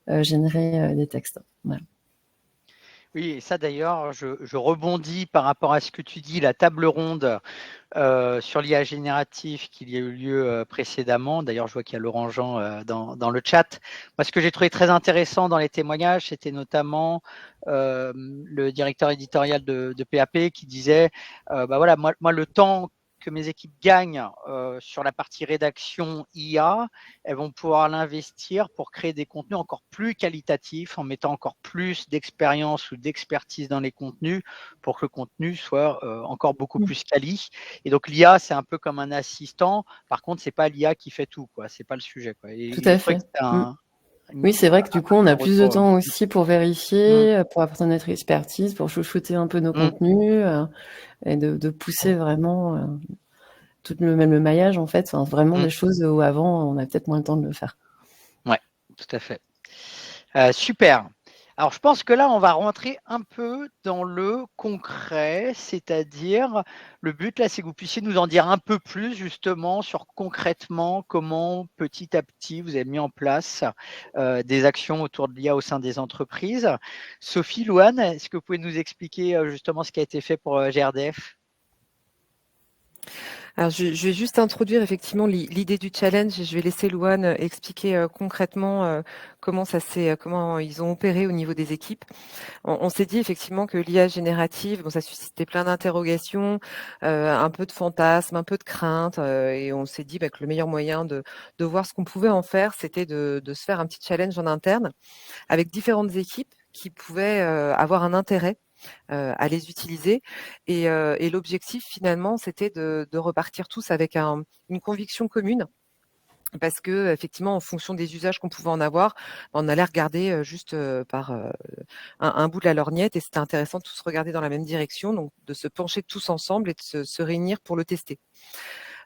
générer des textes. Voilà. Oui, et ça d'ailleurs, je rebondis par rapport à ce que tu dis, la table ronde sur l'IA génératif qu'il y a eu lieu précédemment. D'ailleurs, je vois qu'il y a Laurent Jean dans le chat. Moi, ce que j'ai trouvé très intéressant dans les témoignages, c'était notamment le directeur éditorial de PAP qui disait, voilà, moi, le temps que mes équipes gagnent sur la partie rédaction IA, elles vont pouvoir l'investir pour créer des contenus encore plus qualitatifs, en mettant encore plus d'expérience ou d'expertise dans les contenus pour que le contenu soit encore beaucoup plus quali. Et donc l'IA, c'est un peu comme un assistant. Par contre, c'est pas l'IA qui fait tout, quoi. C'est pas le sujet, quoi. Et tout à fait. Oui, c'est vrai que du coup, on a plus de temps aussi pour vérifier, pour apporter notre expertise, pour chouchouter un peu nos contenus et de pousser vraiment tout le maillage, en fait. Enfin, vraiment des choses où avant, on a peut-être moins le temps de le faire. Ouais, tout à fait. Super. Alors, je pense que là, on va rentrer un peu dans le concret, c'est-à-dire le but là, c'est que vous puissiez nous en dire un peu plus justement sur concrètement comment petit à petit vous avez mis en place des actions autour de l'IA au sein des entreprises. Sophie, Louane, est-ce que vous pouvez nous expliquer justement ce qui a été fait pour GRDF ? Alors, je vais juste introduire effectivement l'idée du challenge et je vais laisser Louane expliquer concrètement comment ils ont opéré au niveau des équipes. On s'est dit effectivement que l'IA générative, ça suscitait plein d'interrogations, un peu de fantasmes, un peu de craintes, et on s'est dit que le meilleur moyen de voir ce qu'on pouvait en faire, c'était de se faire un petit challenge en interne avec différentes équipes qui pouvaient avoir un intérêt à les utiliser. Et l'objectif, finalement, c'était de repartir tous avec une conviction commune. Parce que effectivement, en fonction des usages qu'on pouvait en avoir, on allait regarder juste par un bout de la lorgnette, et c'était intéressant de tous regarder dans la même direction, donc de se pencher tous ensemble et de se réunir pour le tester.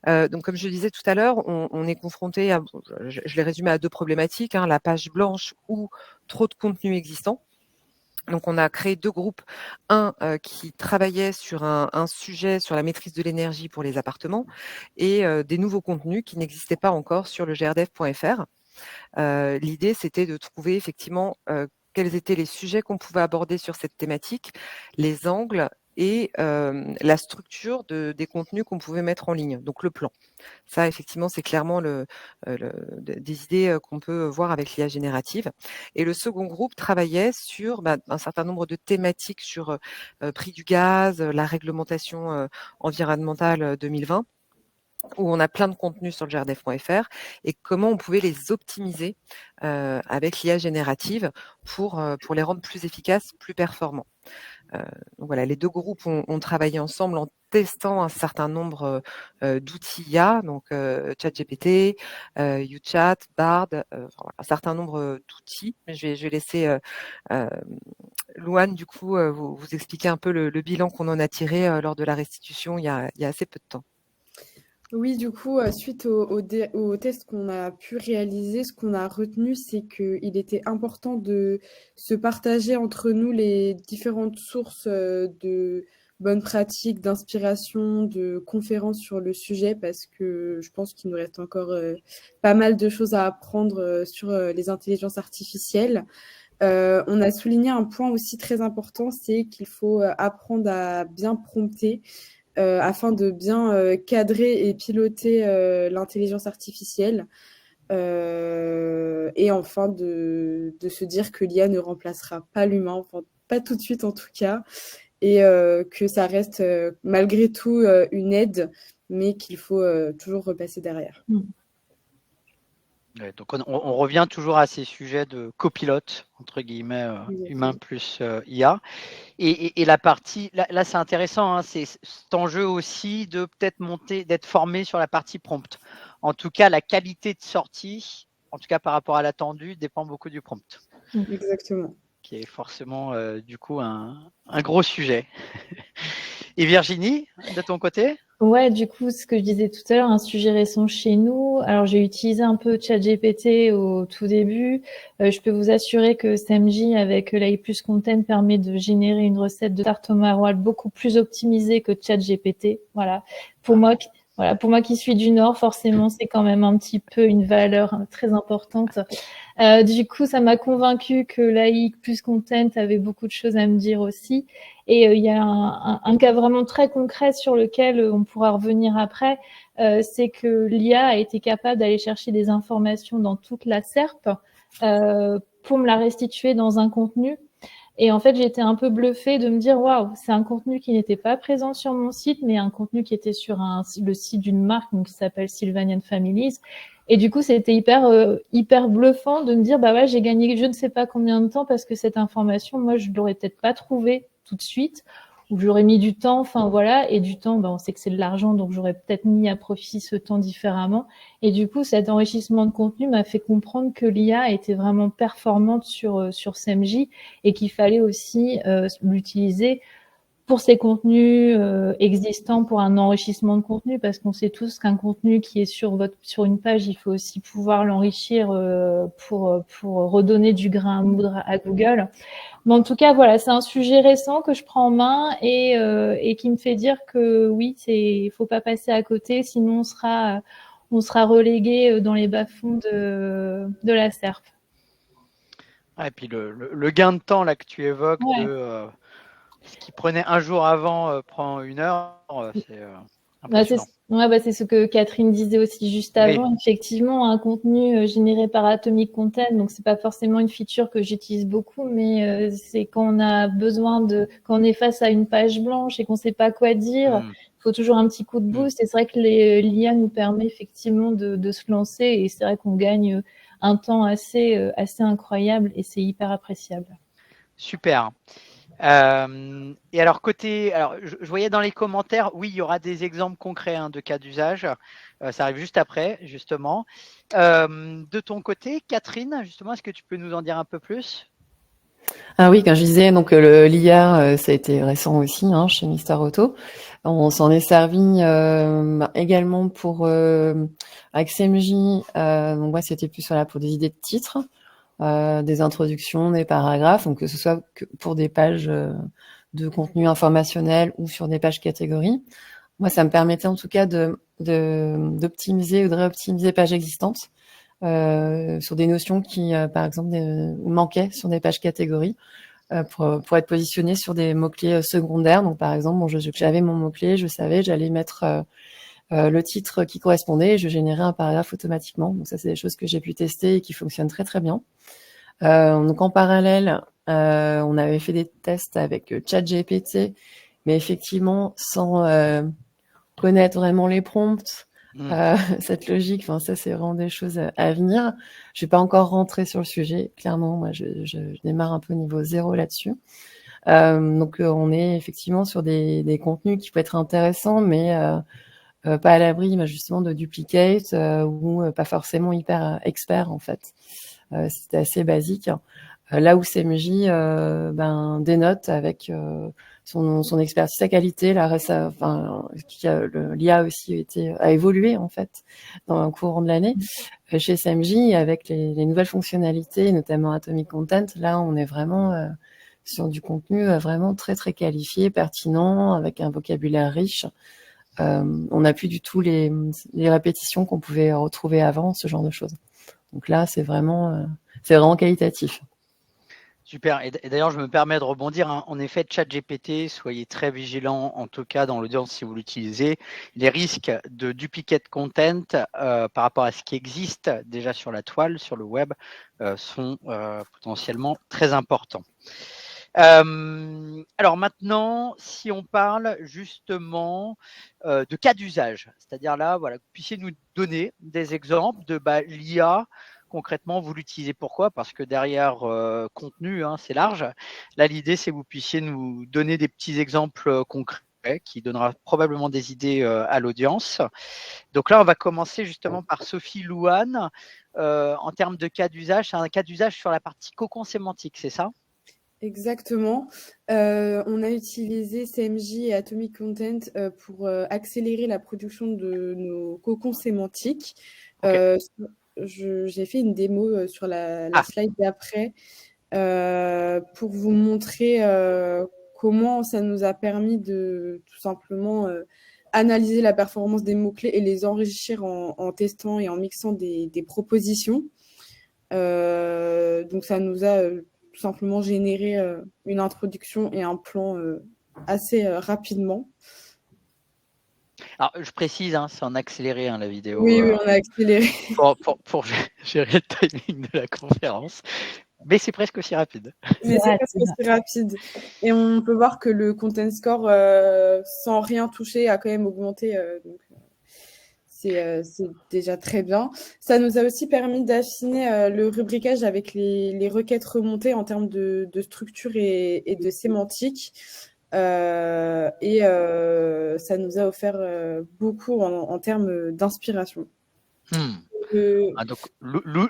Donc, comme je le disais tout à l'heure, on est confronté à, je l'ai résumé à deux problématiques, la page blanche ou trop de contenu existant. Donc, on a créé deux groupes. Un qui travaillait sur un sujet sur la maîtrise de l'énergie pour les appartements et des nouveaux contenus qui n'existaient pas encore sur le grdef.fr. L'idée, c'était de trouver effectivement quels étaient les sujets qu'on pouvait aborder sur cette thématique, les angles et la structure des contenus qu'on pouvait mettre en ligne, donc le plan. Ça, effectivement, c'est clairement des idées qu'on peut voir avec l'IA générative. Et le second groupe travaillait sur un certain nombre de thématiques sur prix du gaz, la réglementation environnementale 2020, où on a plein de contenus sur le grdef.fr et comment on pouvait les optimiser avec l'IA générative pour les rendre plus efficaces, plus performants. Donc voilà, les deux groupes ont travaillé ensemble en testant un certain nombre d'outils IA, donc ChatGPT, UChat, Bard, un certain nombre d'outils. Je vais laisser Louane, du coup, vous expliquer un peu le bilan qu'on en a tiré lors de la restitution il y a assez peu de temps. Oui, du coup, suite au test qu'on a pu réaliser, ce qu'on a retenu, c'est qu'il était important de se partager entre nous les différentes sources de bonnes pratiques, d'inspiration, de conférences sur le sujet, parce que je pense qu'il nous reste encore pas mal de choses à apprendre sur les intelligences artificielles. On a souligné un point aussi très important, c'est qu'il faut apprendre à bien prompter. Afin de bien cadrer et piloter l'intelligence artificielle. Et enfin, de se dire que l'IA ne remplacera pas l'humain, enfin, pas tout de suite en tout cas, et que ça reste malgré tout une aide, mais qu'il faut toujours repasser derrière. Ouais, donc on revient toujours à ces sujets de copilote, entre guillemets, humain plus IA. Et la partie, là c'est intéressant, hein, c'est cet enjeu aussi de peut-être monter, d'être formé sur la partie prompt. En tout cas, la qualité de sortie, en tout cas par rapport à l'attendu, dépend beaucoup du prompt. Exactement. Qui est forcément du coup un gros sujet. Et Virginie, de ton côté? Ouais, du coup, ce que je disais tout à l'heure, un sujet récent chez nous. Alors, j'ai utilisé un peu ChatGPT au tout début. Je peux vous assurer que SMJ avec l'AI Plus Content permet de générer une recette de tarte au maroilles beaucoup plus optimisée que ChatGPT. Voilà. Pour moi qui suis du Nord, forcément, c'est quand même un petit peu une valeur très importante. Du coup, ça m'a convaincu que l'AI Plus Content avait beaucoup de choses à me dire aussi. Et il y a un cas vraiment très concret sur lequel on pourra revenir après, c'est que l'IA a été capable d'aller chercher des informations dans toute la SERP pour me la restituer dans un contenu. Et en fait, j'étais un peu bluffée de me dire, waouh, c'est un contenu qui n'était pas présent sur mon site, mais un contenu qui était sur le site d'une marque donc, qui s'appelle Sylvanian Families. Et du coup, c'était hyper bluffant de me dire, bah ouais, j'ai gagné je ne sais pas combien de temps parce que cette information, moi, je l'aurais peut-être pas trouvée tout de suite, ou j'aurais mis du temps, enfin voilà, et du temps, bah, on sait que c'est de l'argent, donc j'aurais peut-être mis à profit ce temps différemment. Et du coup, cet enrichissement de contenu m'a fait comprendre que l'IA était vraiment performante sur CMJ et qu'il fallait aussi l'utiliser pour ces contenus existants, pour un enrichissement de contenu, parce qu'on sait tous qu'un contenu qui est sur une page, il faut aussi pouvoir l'enrichir pour redonner du grain à moudre à Google. Mais en tout cas, voilà, c'est un sujet récent que je prends en main et qui me fait dire que oui, il faut pas passer à côté, sinon on sera relégué dans les bas-fonds de la SERP. Et puis le gain de temps là que tu évoques de ce qui prenait un jour avant prend 1 heure, c'est impressionnant. C'est ce que Catherine disait aussi juste avant. Oui. Effectivement, un contenu généré par Atomic Content, donc c'est pas forcément une feature que j'utilise beaucoup, mais c'est quand on a besoin quand on est face à une page blanche et qu'on sait pas quoi dire, il faut toujours un petit coup de boost. Et c'est vrai que l'IA nous permet effectivement de se lancer et c'est vrai qu'on gagne un temps assez incroyable et c'est hyper appréciable. Super. Et alors je voyais dans les commentaires, oui, il y aura des exemples concrets de cas d'usage. Ça arrive juste après, justement. De ton côté, Catherine, justement, est-ce que tu peux nous en dire un peu plus? Ah oui, quand je disais, donc l'IA, ça a été récent aussi chez Mister Auto. On s'en est servi également pour avec CMJ. Donc moi, c'était plus pour des idées de titres. Des introductions, des paragraphes, donc que ce soit pour des pages de contenu informationnel ou sur des pages catégories. Moi, ça me permettait en tout cas d'optimiser ou de réoptimiser pages existantes sur des notions qui, par exemple, manquaient sur des pages catégories pour être positionné sur des mots-clés secondaires. Donc, par exemple, j'avais mon mot-clé, je savais, j'allais mettre le titre qui correspondait et je générais un paragraphe automatiquement. Donc ça, c'est des choses que j'ai pu tester et qui fonctionnent très très bien. Donc en parallèle, on avait fait des tests avec ChatGPT, mais effectivement sans connaître vraiment les prompts, cette logique. Enfin, ça, c'est vraiment des choses à venir. Je vais pas encore rentrer sur le sujet. Clairement, moi, je démarre un peu au niveau 0 là-dessus. Donc on est effectivement sur des contenus qui peuvent être intéressants, mais pas à l'abri justement de duplicate ou pas forcément hyper expert en fait. C'était assez basique. Là où CMJ dénote avec son expertise, sa qualité, l'IA aussi a évolué en fait dans le courant de l'année. Chez CMJ, avec les nouvelles fonctionnalités, notamment Atomic Content, là on est vraiment sur du contenu vraiment très très qualifié, pertinent, avec un vocabulaire riche. On n'a plus du tout les répétitions qu'on pouvait retrouver avant, ce genre de choses. Donc là, c'est vraiment qualitatif. Super. Et d'ailleurs, je me permets de rebondir. En effet, ChatGPT, soyez très vigilants, en tout cas dans l'audience si vous l'utilisez. Les risques de duplicate content par rapport à ce qui existe déjà sur la toile, sur le web, sont potentiellement très importants. Alors maintenant, si on parle justement de cas d'usage, c'est-à-dire là, voilà, que vous puissiez nous donner des exemples de l'IA. Concrètement, vous l'utilisez pourquoi? Parce que derrière contenu, hein, c'est large. Là, l'idée, c'est que vous puissiez nous donner des petits exemples concrets qui donnera probablement des idées à l'audience. Donc là, on va commencer justement par Sophie Louane. En termes de cas d'usage, c'est un cas d'usage sur la partie cocon sémantique, c'est ça? Exactement. On a utilisé CMJ et Atomic Content pour accélérer la production de nos cocons sémantiques. Okay. J'ai fait une démo sur la slide d'après pour vous montrer comment ça nous a permis de tout simplement analyser la performance des mots-clés et les enrichir en testant et en mixant des propositions. Donc ça nous a tout simplement généré une introduction et un plan assez rapidement. Alors, je précise, hein, c'est en accéléré la vidéo. Oui, on a accéléré. Pour gérer le timing de la conférence. Mais c'est presque aussi rapide. Mais c'est presque aussi rapide. Et on peut voir que le content score, sans rien toucher, a quand même augmenté. Donc, c'est déjà très bien. Ça nous a aussi permis d'affiner le rubricage avec les requêtes remontées en termes de structure et de sémantique. Ça nous a offert beaucoup en termes d'inspiration. Donc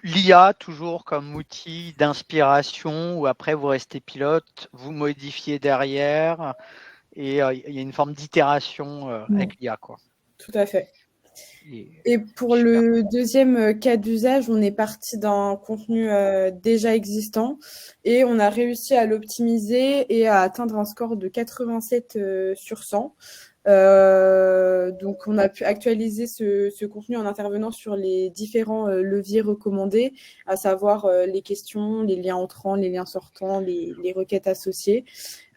l'IA toujours comme outil d'inspiration, où après vous restez pilote, vous modifiez derrière, et il y a une forme d'itération avec l'IA, quoi. Tout à fait. Et pour le deuxième cas d'usage, on est parti d'un contenu déjà existant et on a réussi à l'optimiser et à atteindre un score de 87 sur 100. Donc, on a pu actualiser ce contenu en intervenant sur les différents leviers recommandés, à savoir les questions, les liens entrants, les liens sortants, les requêtes associées.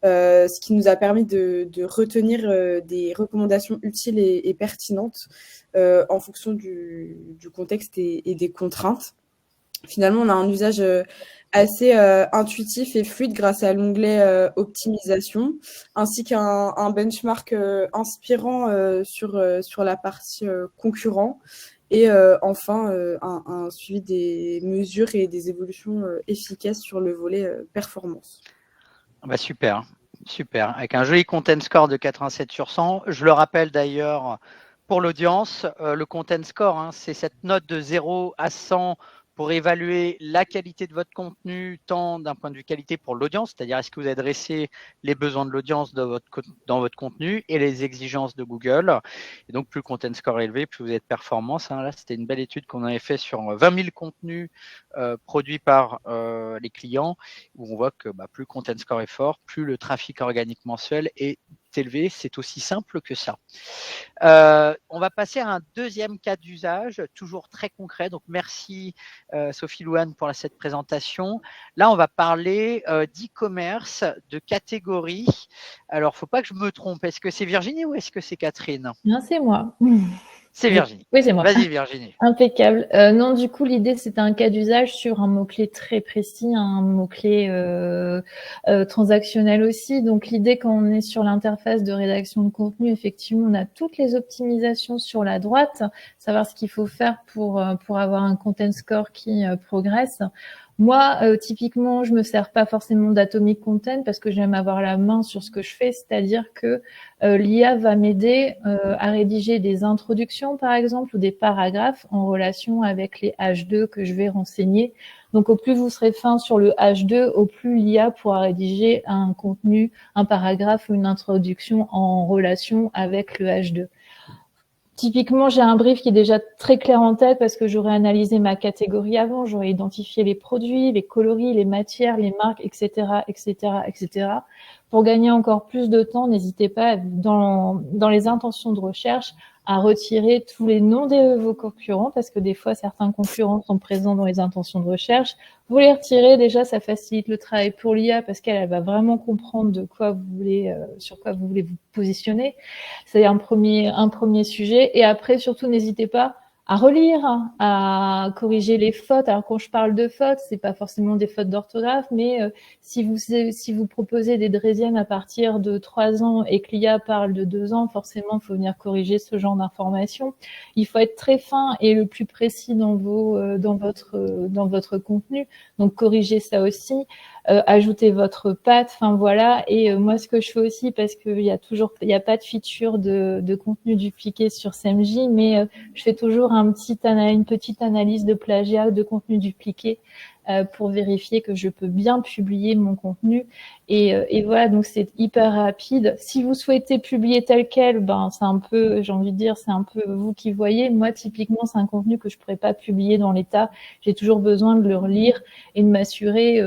Ce qui nous a permis de retenir des recommandations utiles et pertinentes en fonction du contexte et des contraintes. Finalement, on a un usage assez intuitif et fluide grâce à l'onglet optimisation, ainsi qu'un benchmark inspirant sur la partie concurrent, et enfin un suivi des mesures et des évolutions efficaces sur le volet performance. Super, super. Avec un joli content score de 87 sur 100. Je le rappelle d'ailleurs pour l'audience, le content score, c'est cette note de 0 à 100 pour évaluer la qualité de votre contenu, tant d'un point de vue qualité pour l'audience, c'est-à-dire est-ce que vous adressez les besoins de l'audience dans votre contenu et les exigences de Google. Et donc, plus le content score est élevé, plus vous êtes performance. Là, c'était une belle étude qu'on avait fait sur 20 000 contenus produits par les clients, où on voit que plus le content score est fort, plus le trafic organique mensuel est élevé. C'est aussi simple que ça. On va passer à un deuxième cas d'usage, toujours très concret. Donc, merci Sophie Louane pour cette présentation. Là, on va parler d'e-commerce, de catégorie. Alors, il ne faut pas que je me trompe. Est-ce que c'est Virginie ou est-ce que c'est Catherine? Non, c'est moi. C'est Virginie. Oui, c'est moi. Vas-y, Virginie. Impeccable. Non, du coup, l'idée, c'était un cas d'usage sur un mot-clé très précis, un mot-clé transactionnel aussi. Donc, l'idée, quand on est sur l'interface de rédaction de contenu, effectivement, on a toutes les optimisations sur la droite, savoir ce qu'il faut faire pour avoir un content score qui progresse. Moi, typiquement, je me sers pas forcément d'Atomic Content parce que j'aime avoir la main sur ce que je fais, c'est-à-dire que l'IA va m'aider à rédiger des introductions, par exemple, ou des paragraphes en relation avec les H2 que je vais renseigner. Donc, au plus vous serez fin sur le H2, au plus l'IA pourra rédiger un contenu, un paragraphe ou une introduction en relation avec le H2. Typiquement, j'ai un brief qui est déjà très clair en tête parce que j'aurais analysé ma catégorie avant, j'aurais identifié les produits, les coloris, les matières, les marques, etc., etc., etc. Pour gagner encore plus de temps, n'hésitez pas dans les intentions de recherche à retirer tous les noms de vos concurrents parce que des fois, certains concurrents sont présents dans les intentions de recherche. Vous les retirez, déjà, ça facilite le travail pour l'IA parce qu'elle va vraiment comprendre de quoi vous voulez, sur quoi vous voulez vous positionner. C'est un premier sujet. Et après, surtout, n'hésitez pas relire, à corriger les fautes. Alors quand je parle de fautes, c'est pas forcément des fautes d'orthographe, mais si vous proposez des draisiennes à partir de 3 ans et que l'IA parle de 2 ans, forcément, il faut venir corriger ce genre d'informations. Il faut être très fin et le plus précis dans votre contenu. Donc corriger ça aussi. Ajouter votre patte, enfin voilà. Et moi, ce que je fais aussi, parce qu'il y a pas de feature de contenu dupliqué sur SEMJ, mais je fais toujours une petite analyse de plagiat, de contenu dupliqué, pour vérifier que je peux bien publier mon contenu. Et voilà, donc c'est hyper rapide. Si vous souhaitez publier tel quel, c'est un peu, j'ai envie de dire, c'est un peu vous qui voyez. Moi, typiquement, c'est un contenu que je pourrais pas publier dans l'état. J'ai toujours besoin de le relire et de m'assurer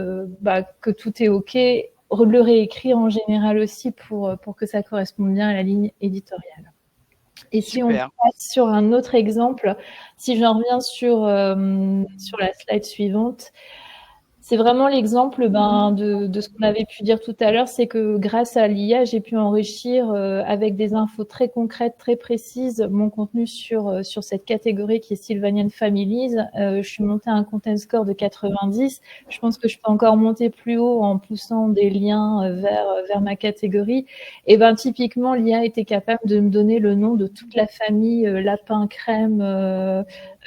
que tout est OK. Le réécrire en général aussi pour que ça corresponde bien à la ligne éditoriale. Et si Super. on passe sur un autre exemple, si j'en reviens sur la slide suivante, c'est vraiment l'exemple de ce qu'on avait pu dire tout à l'heure, c'est que grâce à l'IA, j'ai pu enrichir avec des infos très concrètes, très précises, mon contenu sur cette catégorie qui est Sylvanian Families. Je suis montée à un content score de 90. Je pense que je peux encore monter plus haut en poussant des liens vers ma catégorie. Et typiquement, l'IA était capable de me donner le nom de toute la famille lapin crème,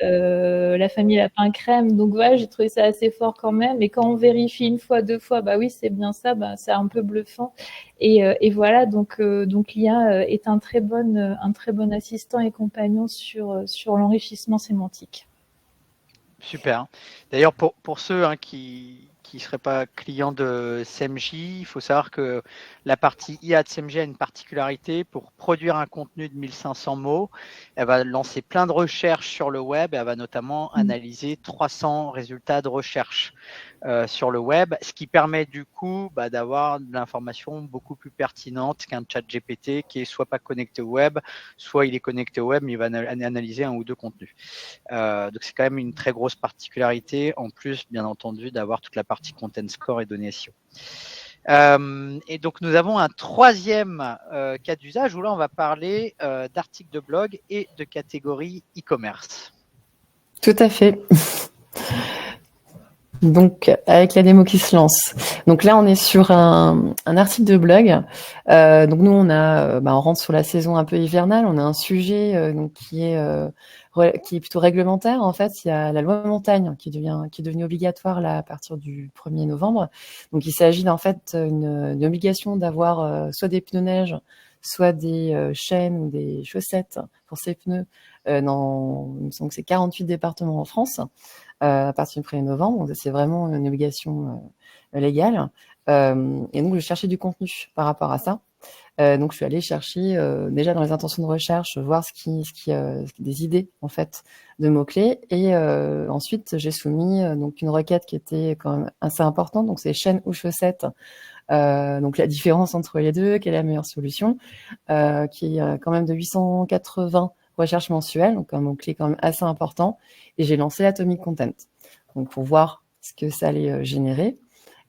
la famille lapin crème. Donc voilà, j'ai trouvé ça assez fort quand même. Et quand on vérifie une fois, 2 fois, oui, c'est bien ça, c'est un peu bluffant. Et voilà, donc l'IA est un très bon assistant et compagnon sur l'enrichissement sémantique. Super. D'ailleurs, pour ceux qui ne seraient pas clients de SEMJ, il faut savoir que la partie IA de SEMJ a une particularité. Pour produire un contenu de 1500 mots, elle va lancer plein de recherches sur le web. Elle va notamment analyser 300 résultats de recherche sur le web, ce qui permet du coup d'avoir de l'information beaucoup plus pertinente qu'un chat GPT qui est soit pas connecté au web, soit il est connecté au web, mais il va analyser un ou deux contenus. Donc c'est quand même une très grosse particularité, en plus bien entendu d'avoir toute la partie content score et données SEO. Et donc nous avons un troisième cas d'usage où là on va parler d'articles de blog et de catégories e-commerce. Tout à fait. Donc, avec la démo qui se lance. Donc là, on est sur un article de blog. Donc nous, on rentre sur la saison un peu hivernale. On a un sujet donc qui est plutôt réglementaire. En fait, il y a la loi montagne qui est devenue obligatoire là à partir du 1er novembre. Donc il s'agit en fait une obligation d'avoir soit des pneus neige, soit des chaînes ou des chaussettes pour ces pneus dans, il me semble que c'est 48 départements en France. À partir du 1er novembre. Donc, c'est vraiment une obligation légale. Et donc, je cherchais du contenu par rapport à ça. Donc, je suis allée chercher déjà dans les intentions de recherche, voir des idées en fait de mots-clés. Et ensuite, j'ai soumis donc une requête qui était quand même assez importante. Donc, c'est chaîne ou chaussettes. Donc, la différence entre les deux, quelle est la meilleure solution, qui est quand même de 880 recherche mensuelle, donc un mot-clé quand même assez important. Et j'ai lancé Atomic Content, donc pour voir ce que ça allait générer.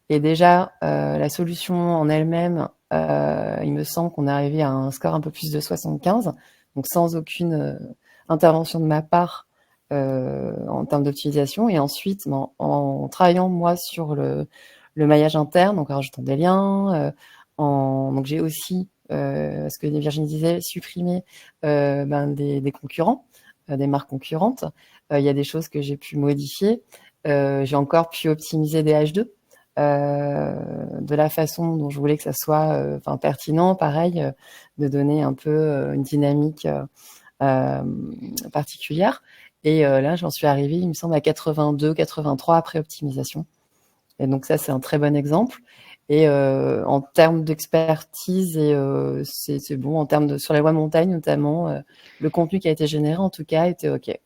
Et déjà, la solution en elle-même, il me semble qu'on est arrivé à un score un peu plus de 75, donc sans aucune intervention de ma part en termes d'optimisation. Et ensuite, en travaillant moi sur le maillage interne, donc en rajoutant des liens, donc j'ai aussi ce que Virginie disait, supprimer des concurrents, des marques concurrentes. Il y a des choses que j'ai pu modifier. J'ai encore pu optimiser des H2 de la façon dont je voulais que ça soit pertinent. Pareil, de donner un peu une dynamique particulière. Et là, j'en suis arrivée, il me semble, à 82, 83 après optimisation. Et donc ça, c'est un très bon exemple. Et en termes d'expertise, c'est bon, en termes sur la loi montagne notamment, le contenu qui a été généré en tout cas était OK.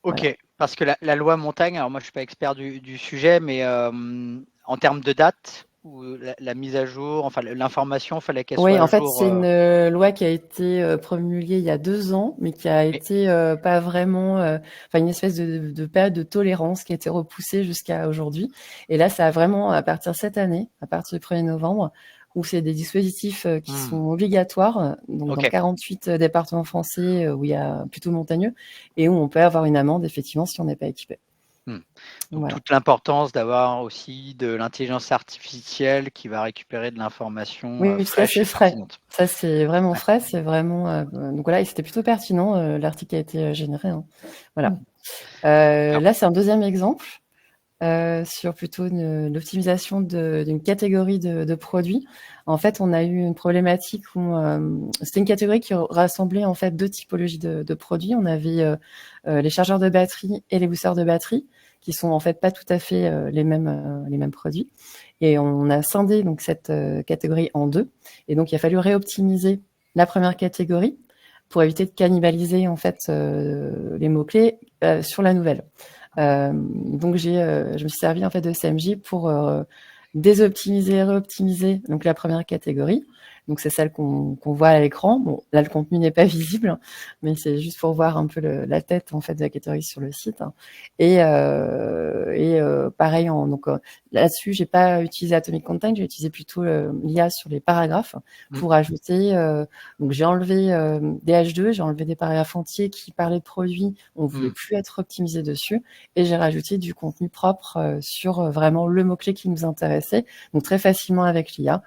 Ok, Voilà. parce que la loi montagne, alors moi je suis pas expert du sujet, mais en termes de date, ou la mise à jour, enfin l'information, il fallait qu'elle soit Oui, à en fait, jour. c'est une loi qui a été promulguée il y a 2 ans, mais qui a été pas vraiment, une espèce de période de tolérance qui a été repoussée jusqu'à aujourd'hui. Et là, ça a vraiment, à partir de cette année, à partir du 1er novembre, où c'est des dispositifs qui sont obligatoires, donc dans 48 départements français où il y a plutôt montagneux, et où on peut avoir une amende, effectivement, si on n'est pas équipé. Donc, toute l'importance d'avoir aussi de l'intelligence artificielle qui va récupérer de l'information fraîche et pertinente. Ça, c'est vraiment frais. C'est vraiment. Donc voilà, et c'était plutôt pertinent. L'article a été généré. Voilà. Là, c'est un deuxième exemple sur plutôt l'optimisation d'une catégorie de produits. En fait, on a eu une problématique où c'était une catégorie qui rassemblait en fait deux typologies de produits. On avait les chargeurs de batterie et les boosters de batterie, qui sont en fait pas tout à fait les mêmes produits. Et on a scindé donc cette catégorie en deux. Et donc il a fallu réoptimiser la première catégorie pour éviter de cannibaliser en fait les mots-clés sur la nouvelle. Donc je me suis servi en fait de CMJ pour désoptimiser et réoptimiser donc la première catégorie. Donc c'est celle qu'on voit à l'écran. Bon, là le contenu n'est pas visible, mais c'est juste pour voir un peu la tête en fait de la catégorie sur le site. Et pareil, donc là-dessus j'ai pas utilisé Atomic Content, j'ai utilisé plutôt l'IA sur les paragraphes pour ajouter. Donc j'ai enlevé des H2, j'ai enlevé des paragraphes entiers qui parlaient de produits, on voulait plus être optimisé dessus, et j'ai rajouté du contenu propre sur vraiment le mot-clé qui nous intéressait, donc très facilement avec l'IA.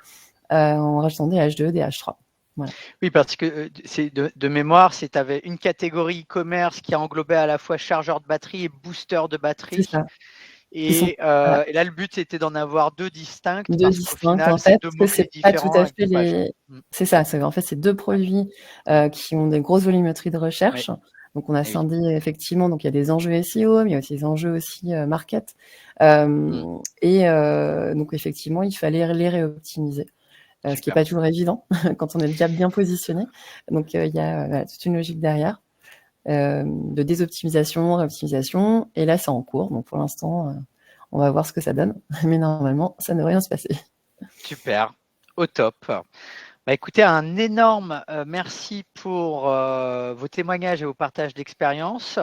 En rajoutant des H2, des H3. Voilà. Oui, parce que c'est de mémoire, tu avais une catégorie e-commerce qui englobait à la fois chargeur de batterie et booster de batterie. C'est ça. Et là, le but, c'était d'en avoir deux distincts. Deux distincts, en fait, parce que c'est pas tout à fait les. C'est ça. En fait, c'est deux produits qui ont des grosses volumétries de recherche. Oui. Donc, on a scindé effectivement. Donc, il y a des enjeux SEO, mais il y a aussi des enjeux aussi market. Et donc, effectivement, il fallait les réoptimiser. Ce qui n'est pas toujours évident quand on est déjà bien positionné. Donc, il y a toute une logique derrière de désoptimisation, réoptimisation. Et là, c'est en cours. Donc, pour l'instant, on va voir ce que ça donne. Mais normalement, ça ne devrait rien se passer. Super. Au top. Bah, écoutez, un énorme merci pour vos témoignages et vos partages d'expérience.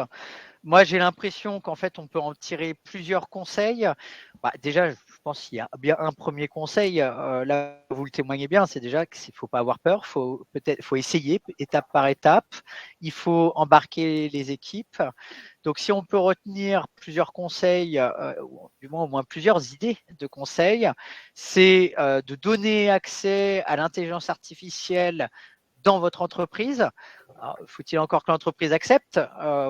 Moi, j'ai l'impression qu'en fait, on peut en tirer plusieurs conseils. Bah, déjà, je pense qu'il y a bien un premier conseil. Là, vous le témoignez bien, c'est déjà qu'il ne faut pas avoir peur. Faut essayer étape par étape. Il faut embarquer les équipes. Donc, si on peut retenir plusieurs conseils, du moins au moins plusieurs idées de conseils, c'est de donner accès à l'intelligence artificielle dans votre entreprise. Faut-il encore que l'entreprise accepte?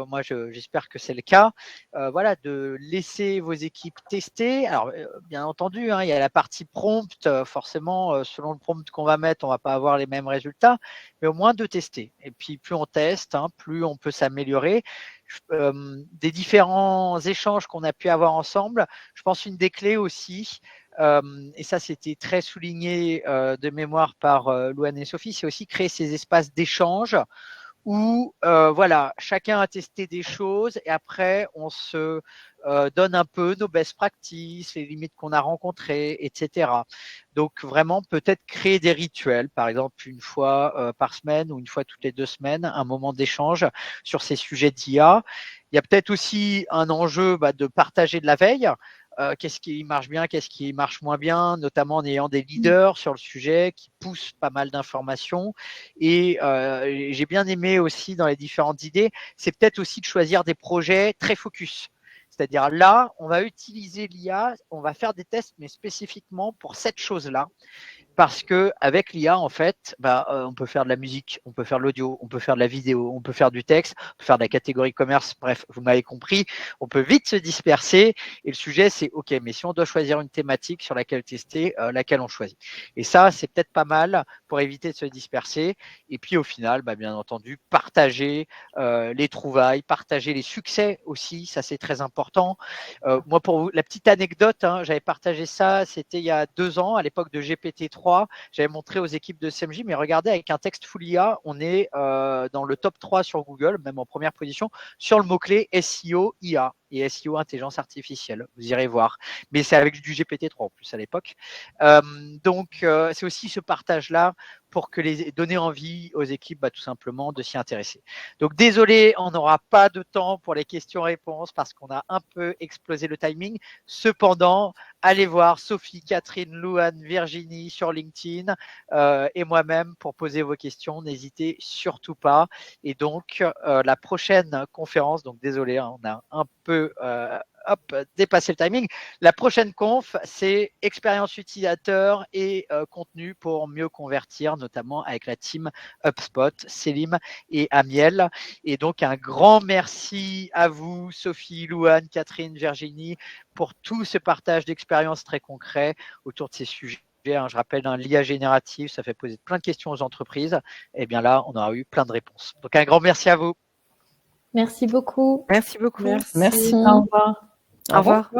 Moi, j'espère que c'est le cas. Voilà, de laisser vos équipes tester. Alors, bien entendu, il y a la partie prompt. Forcément, selon le prompt qu'on va mettre, on ne va pas avoir les mêmes résultats, mais au moins de tester. Et puis, plus on teste, plus on peut s'améliorer. Des différents échanges qu'on a pu avoir ensemble, je pense une des clés aussi, et ça c'était très souligné de mémoire par Louane et Sophie, c'est aussi créer ces espaces d'échange où voilà, chacun a testé des choses et après on se donne un peu nos best practices, les limites qu'on a rencontrées, etc. Donc vraiment peut-être créer des rituels, par exemple une fois par semaine ou une fois toutes les 2 semaines, un moment d'échange sur ces sujets d'IA. Il y a peut-être aussi un enjeu de partager de la veille. Qu'est-ce qui marche bien, qu'est-ce qui marche moins bien, notamment en ayant des leaders sur le sujet qui poussent pas mal d'informations. Et j'ai bien aimé aussi dans les différentes idées, c'est peut-être aussi de choisir des projets très focus. C'est-à-dire là, on va utiliser l'IA, on va faire des tests, mais spécifiquement pour cette chose-là. Parce que avec l'IA, en fait, on peut faire de la musique, on peut faire de l'audio, on peut faire de la vidéo, on peut faire du texte, on peut faire de la catégorie commerce. Bref, vous m'avez compris, on peut vite se disperser. Et le sujet, c'est OK, mais si on doit choisir une thématique sur laquelle tester, laquelle on choisit. Et ça, c'est peut-être pas mal pour éviter de se disperser. Et puis au final, bien entendu, partager les trouvailles, partager les succès aussi. Ça, c'est très important. Moi, pour vous, la petite anecdote, j'avais partagé ça, c'était il y a 2 ans, à l'époque de GPT-3. J'avais montré aux équipes de CMJ, mais regardez, avec un texte full IA, on est dans le top 3 sur Google, même en première position, sur le mot-clé SEO IA. et SEO intelligence artificielle. Vous irez voir. Mais c'est avec du GPT-3 en plus à l'époque. Donc, c'est aussi ce partage-là pour que les donner envie aux équipes tout simplement de s'y intéresser. Donc désolé, on n'aura pas de temps pour les questions-réponses parce qu'on a un peu explosé le timing. Cependant, allez voir Sophie, Catherine, Louane, Virginie sur LinkedIn et moi-même pour poser vos questions. N'hésitez surtout pas. Et donc la prochaine conférence, donc désolé, on a un peu dépasser le timing. La prochaine conf, c'est expérience utilisateur et contenu pour mieux convertir, notamment avec la team HubSpot, Selim et Amiel. Et donc, un grand merci à vous, Sophie, Louane, Catherine, Virginie, pour tout ce partage d'expériences très concret autour de ces sujets. Je rappelle, l'IA générative, ça fait poser plein de questions aux entreprises. Et bien là, on aura eu plein de réponses. Donc, un grand merci à vous. Merci beaucoup. Merci beaucoup. Merci. Au revoir. Au revoir.